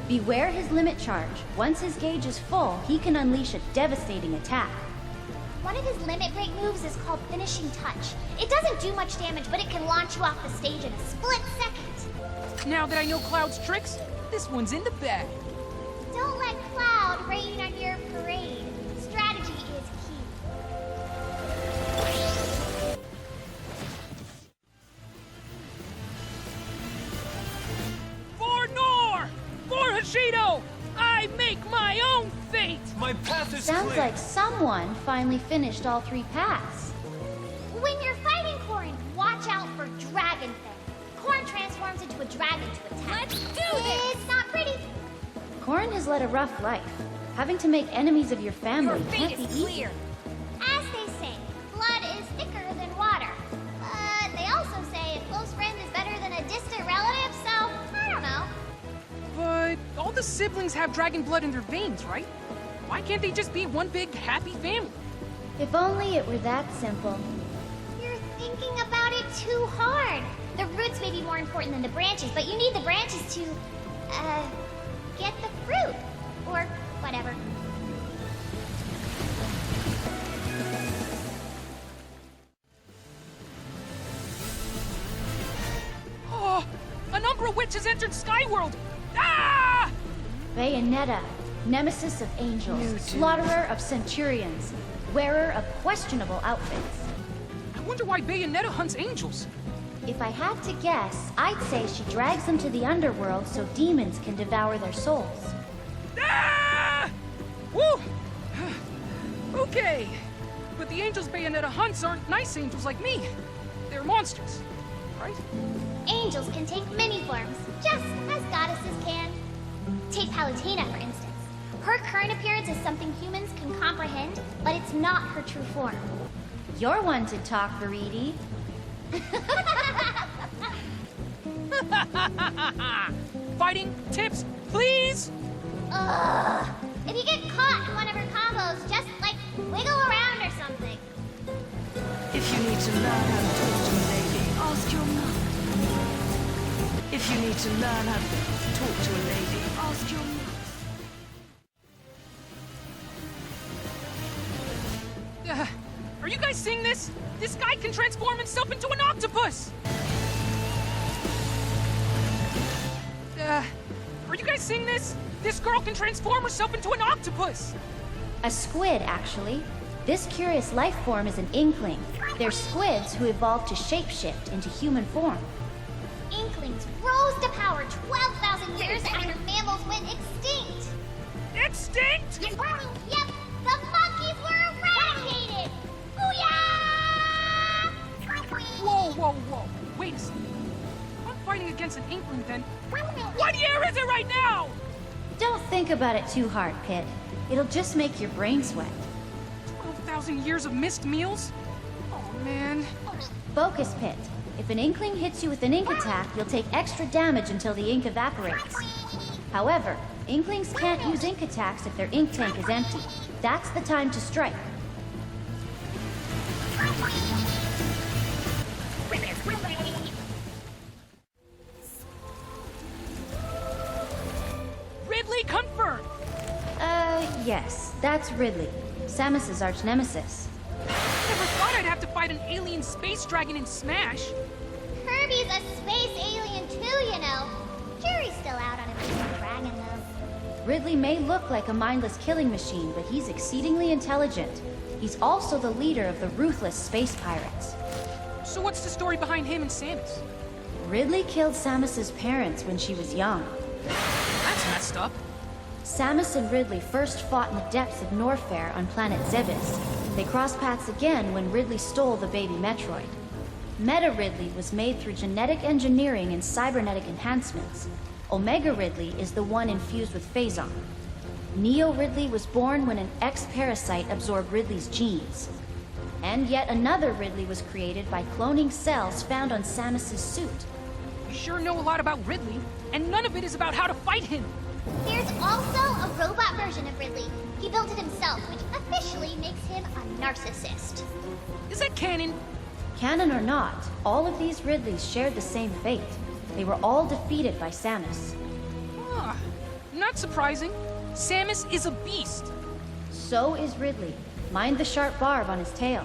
Speaker 5: Beware his limit charge. Once his gauge is full, he can unleash a devastating attack.
Speaker 3: One of his limit break moves is called Finishing Touch. It doesn't do much damage, but it can launch you off the stage in a split second.
Speaker 2: Now that I know Cloud's tricks, this one's in the bag.
Speaker 3: Don't let Cloud rain on your parade. Strategy is key.
Speaker 2: For Nor! For Hashido! I make my own fate!
Speaker 4: My path is
Speaker 5: Sounds
Speaker 4: clear.
Speaker 5: like someone finally finished all 3 paths.
Speaker 3: When you're fighting Corrin, watch out for Dragon Fang. Corrin transforms into a dragon to attack.
Speaker 7: Let's do this!
Speaker 3: It's not pretty.
Speaker 5: Corrin has led a rough life. Having to make enemies of your family
Speaker 7: Your
Speaker 5: can't
Speaker 7: fate
Speaker 5: be
Speaker 7: is
Speaker 5: easy.
Speaker 7: clear.
Speaker 3: As they say, blood is thicker than water. But they also say a close friend is better than a distant relative, so I don't know.
Speaker 2: But all the siblings have dragon blood in their veins, right? Why can't they just be one big happy family?
Speaker 5: If only it were that simple.
Speaker 3: You're thinking about it too hard. The roots may be more important than the branches, but you need the branches to, get the fruit. Or whatever.
Speaker 2: Oh, an Umbra witch has entered Skyworld! Ah!
Speaker 5: Bayonetta, nemesis of angels, slaughterer of centurions, wearer of questionable outfits.
Speaker 2: I wonder why Bayonetta hunts angels.
Speaker 5: If I had to guess, I'd say she drags them to the underworld so demons can devour their souls.
Speaker 2: Ah! Woo! Okay, but the angels Bayonetta hunts aren't nice angels like me. They're monsters, right?
Speaker 3: Angels can take many forms, just as goddesses can. Take Palutena, for instance. Her current appearance is something humans can comprehend, but it's not her true form.
Speaker 5: You're one to talk, Veridi.
Speaker 2: Fighting tips, please?
Speaker 3: Ugh. If you get caught in one of her combos, just, like, wiggle around or something.
Speaker 7: If you need to learn how to talk to a lady, ask your mother. If you need to learn how to talk to a lady, ask your mother.
Speaker 2: Are you guys seeing this? This guy can transform himself into an octopus! Are you guys seeing this? This girl can transform herself into an octopus!
Speaker 5: A squid, actually. This curious life form is an inkling. They're squids who evolved to shapeshift into human form.
Speaker 3: Inklings rose to power 12,000 years after mammals went extinct.
Speaker 2: Extinct?
Speaker 3: Yep, the monkeys were eradicated! Booyah!
Speaker 2: Whoa. Wait a second. I'm fighting against an inkling then. What year is it right now?
Speaker 5: Don't think about it too hard, Pit. It'll just make your brain sweat.
Speaker 2: 12,000 years of missed meals? Oh, man.
Speaker 5: Focus, Pit. If an inkling hits you with an ink attack, you'll take extra damage until the ink evaporates. However, inklings can't use ink attacks if their ink tank is empty. That's the time to strike.
Speaker 2: Ridley confirmed!
Speaker 5: Yes, that's Ridley, Samus's arch-nemesis.
Speaker 2: Never thought I'd have to fight an alien space dragon in Smash.
Speaker 3: Kirby's a space alien too, you know. Jury's still out on him being a dragon, though.
Speaker 5: Ridley may look like a mindless killing machine, but he's exceedingly intelligent. He's also the leader of the ruthless space pirates.
Speaker 2: So what's the story behind him and Samus?
Speaker 5: Ridley killed Samus's parents when she was young.
Speaker 2: That's messed up.
Speaker 5: Samus and Ridley first fought in the depths of Norfair on planet Zebes. They crossed paths again when Ridley stole the baby Metroid. Meta Ridley was made through genetic engineering and cybernetic enhancements. Omega Ridley is the one infused with Phazon. Neo Ridley was born when an X-parasite absorbed Ridley's genes. And yet another Ridley was created by cloning cells found on Samus's suit.
Speaker 2: We sure know a lot about Ridley, and none of it is about how to fight him.
Speaker 3: There's also a robot version of Ridley. He built it himself, which officially makes him a narcissist.
Speaker 2: Is that canon?
Speaker 5: Canon or not, all of these Ridleys shared the same fate. They were all defeated by Samus.
Speaker 2: Ah, not surprising. Samus is a beast.
Speaker 5: So is Ridley. Mind the sharp barb on his tail.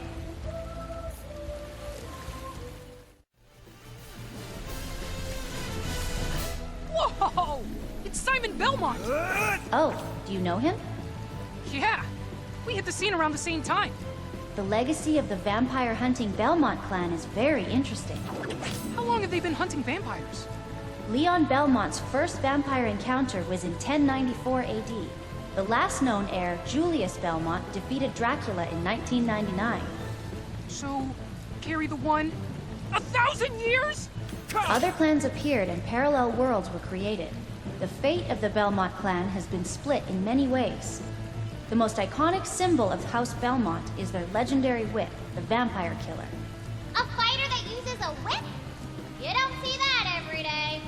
Speaker 2: Whoa! It's Simon Belmont!
Speaker 5: Oh, do you know him?
Speaker 2: Yeah, we hit the scene around the same time.
Speaker 5: The legacy of the vampire hunting Belmont clan is very interesting.
Speaker 2: How long have they been hunting vampires?
Speaker 5: Leon Belmont's first vampire encounter was in 1094 AD. The last known heir, Julius Belmont, defeated Dracula in 1999.
Speaker 2: So, carry the one? 1,000 years?
Speaker 5: Other clans appeared and parallel worlds were created. The fate of the Belmont clan has been split in many ways. The most iconic symbol of House Belmont is their legendary whip, the Vampire Killer.
Speaker 3: A fighter that uses a whip? You don't see that every day.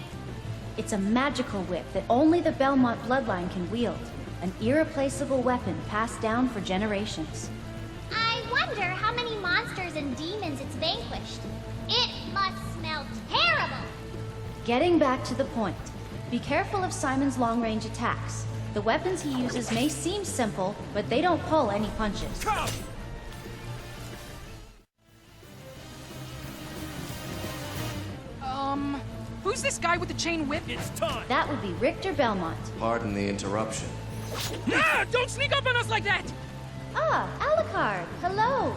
Speaker 5: It's a magical whip that only the Belmont bloodline can wield, an irreplaceable weapon passed down for generations.
Speaker 3: I wonder how many monsters and demons it's vanquished. It must smell terrible.
Speaker 5: Getting back to the point, be careful of Simon's long-range attacks. The weapons he uses may seem simple, but they don't pull any punches.
Speaker 2: Who's this guy with the chain whip?
Speaker 4: It's time!
Speaker 5: That would be Richter Belmont.
Speaker 8: Pardon the interruption.
Speaker 2: Ah! Don't sneak up on us like that!
Speaker 5: Ah, Alucard, hello.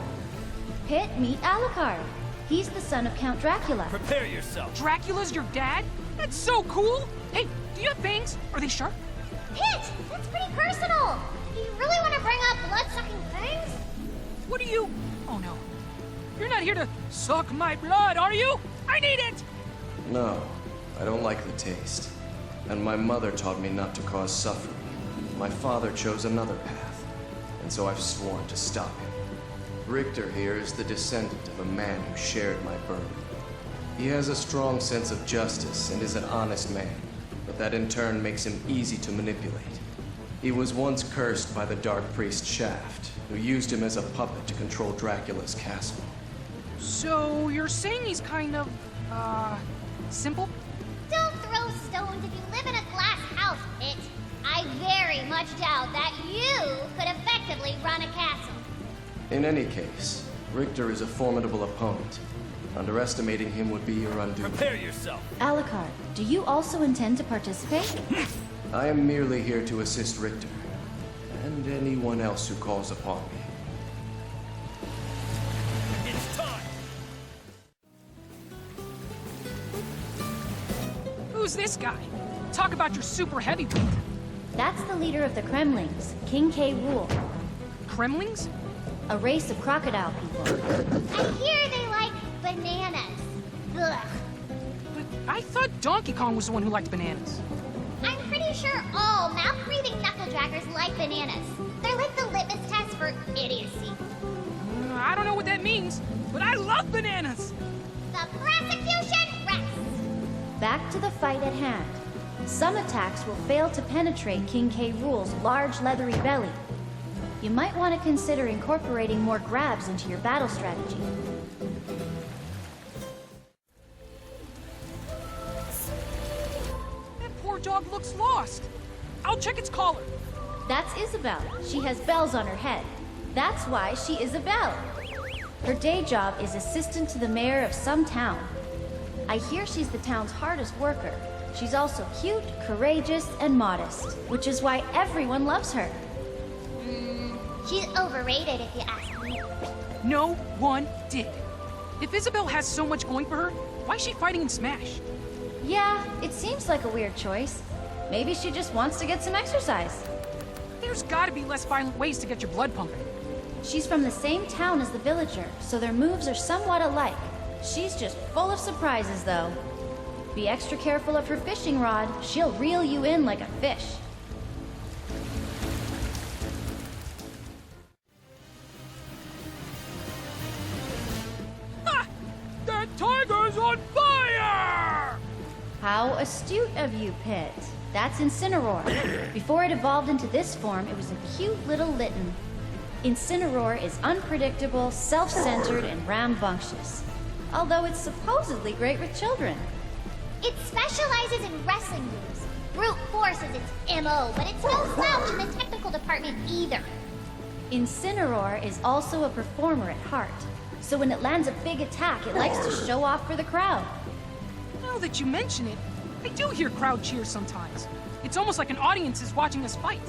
Speaker 5: Pit, meet Alucard. He's the son of Count Dracula.
Speaker 4: Prepare yourself!
Speaker 2: Dracula's your dad? That's so cool! Hey, do you have fangs? Are they sharp?
Speaker 3: Pit, that's pretty personal. Do you really want to bring up blood-sucking things?
Speaker 2: What are you... Oh no. You're not here to suck my blood, are you? I need it!
Speaker 8: No, I don't like the taste. And my mother taught me not to cause suffering. My father chose another path, and so I've sworn to stop him. Richter here is the descendant of a man who shared my burden. He has a strong sense of justice and is an honest man, but that in turn makes him easy to manipulate. He was once cursed by the Dark Priest Shaft, who used him as a puppet to control Dracula's castle.
Speaker 2: So, you're saying he's kind of, simple?
Speaker 3: Don't throw stones if you live in a glass house, Pit. I very much doubt that you could effectively run a castle.
Speaker 8: In any case, Richter is a formidable opponent. Underestimating him would be your undoing.
Speaker 9: Prepare yourself.
Speaker 5: Alucard, do you also intend to participate?
Speaker 8: I am merely here to assist Richter, and anyone else who calls upon me.
Speaker 9: It's time.
Speaker 2: Who's this guy? Talk about your super heavyweight.
Speaker 5: That's the leader of the Kremlings, King K. Rool,
Speaker 2: Kremlings?
Speaker 5: a race of crocodile people.
Speaker 3: I hear they like bananas. Ugh.
Speaker 2: But I thought Donkey Kong was the one who liked bananas.
Speaker 3: I'm pretty sure all mouth-breathing knuckle-draggers like bananas. They're like the litmus test for idiocy.
Speaker 2: I don't know what that means, but I love bananas!
Speaker 3: The prosecution rests.
Speaker 5: Back to the fight at hand. Some attacks will fail to penetrate King K. Rool's large leathery belly. You might want to consider incorporating more grabs into your battle strategy.
Speaker 2: That poor dog looks lost. I'll check its collar.
Speaker 5: That's Isabelle. She has bells on her head. That's why she Isabelle. Her day job is assistant to the mayor of some town. I hear she's the town's hardest worker. She's also cute, courageous, and modest, which is why everyone loves her.
Speaker 3: She's overrated if you ask me.
Speaker 2: No one did. If Isabelle has so much going for her, why is she fighting in Smash?
Speaker 5: Yeah, it seems like a weird choice. Maybe she just wants to get some exercise.
Speaker 2: There's gotta be less violent ways to get your blood pumping.
Speaker 5: She's from the same town as the villager, so their moves are somewhat alike. She's just full of surprises, though. Be extra careful of her fishing rod. She'll reel you in like a fish.
Speaker 2: Ha! That tiger's on fire!
Speaker 5: How astute of you, Pit. That's Incineroar. Before it evolved into this form, it was a cute little Litten. Incineroar is unpredictable, self-centered, and rambunctious. Although it's supposedly great with children.
Speaker 3: It specializes in wrestling moves. Brute force is its MO, but it's no slouch in the technical department either.
Speaker 5: Incineroar is also a performer at heart. So when it lands a big attack, it likes to show off for the crowd.
Speaker 2: Now that you mention it, I do hear crowd cheers sometimes. It's almost like an audience is watching us fight.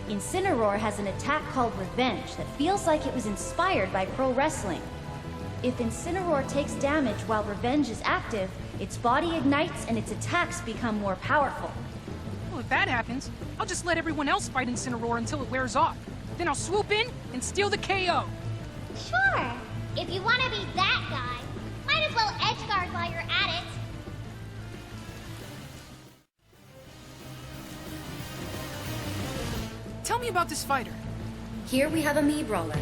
Speaker 5: Incineroar has an attack called Revenge that feels like it was inspired by pro wrestling. If Incineroar takes damage while Revenge is active, its body ignites and its attacks become more powerful.
Speaker 2: Well, if that happens, I'll just let everyone else fight Incineroar until it wears off. Then I'll swoop in and steal the KO.
Speaker 3: Sure. If you want to be that guy, might as well edgeguard while you're at it.
Speaker 2: Tell me about this fighter.
Speaker 1: Here we have a Mii Brawler.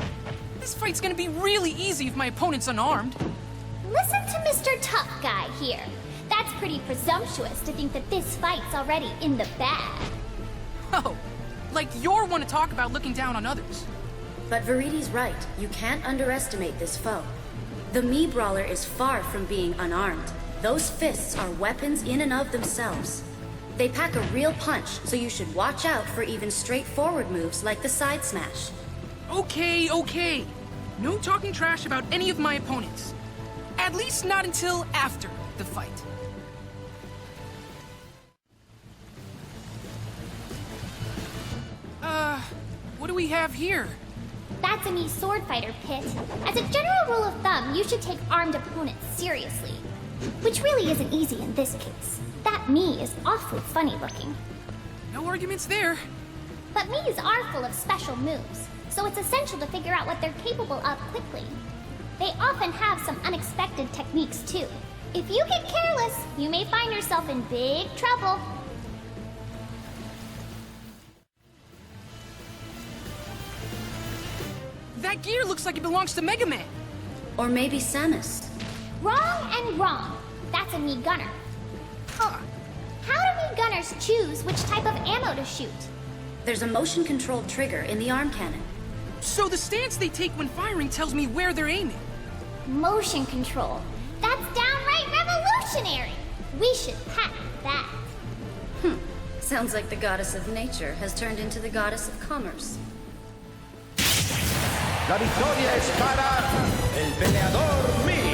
Speaker 2: This fight's gonna be really easy if my opponent's unarmed.
Speaker 3: Listen to Mr. Tough Guy here. That's pretty presumptuous to think that this fight's already in the bag.
Speaker 2: Oh, like you're one to talk about looking down on others.
Speaker 1: But Veridi's right. You can't underestimate this foe. The Mii Brawler is far from being unarmed. Those fists are weapons in and of themselves. They pack a real punch, so you should watch out for even straightforward moves like the side smash.
Speaker 2: Okay. No talking trash about any of my opponents. At least not until after the fight. What do we have here?
Speaker 3: That's a Mii sword fighter, Pit. As a general rule of thumb, you should take armed opponents seriously. Which really isn't easy in this case. That Mii is awfully funny looking.
Speaker 2: No arguments there.
Speaker 3: But Miis are full of special moves, so it's essential to figure out what they're capable of quickly. They often have some unexpected techniques too. If you get careless, you may find yourself in big trouble.
Speaker 2: That gear looks like it belongs to Mega Man.
Speaker 1: Or maybe Samus.
Speaker 3: Wrong and wrong. That's a Mii gunner.
Speaker 2: Huh.
Speaker 3: How do Mii gunners choose which type of ammo to shoot?
Speaker 1: There's a motion-controlled trigger in the arm cannon.
Speaker 2: So the stance they take when firing tells me where they're aiming.
Speaker 3: Motion control. That's downright revolutionary. We should patent that.
Speaker 1: Sounds like the goddess of nature has turned into the goddess of commerce.
Speaker 10: La victoria es para el peleador Mii.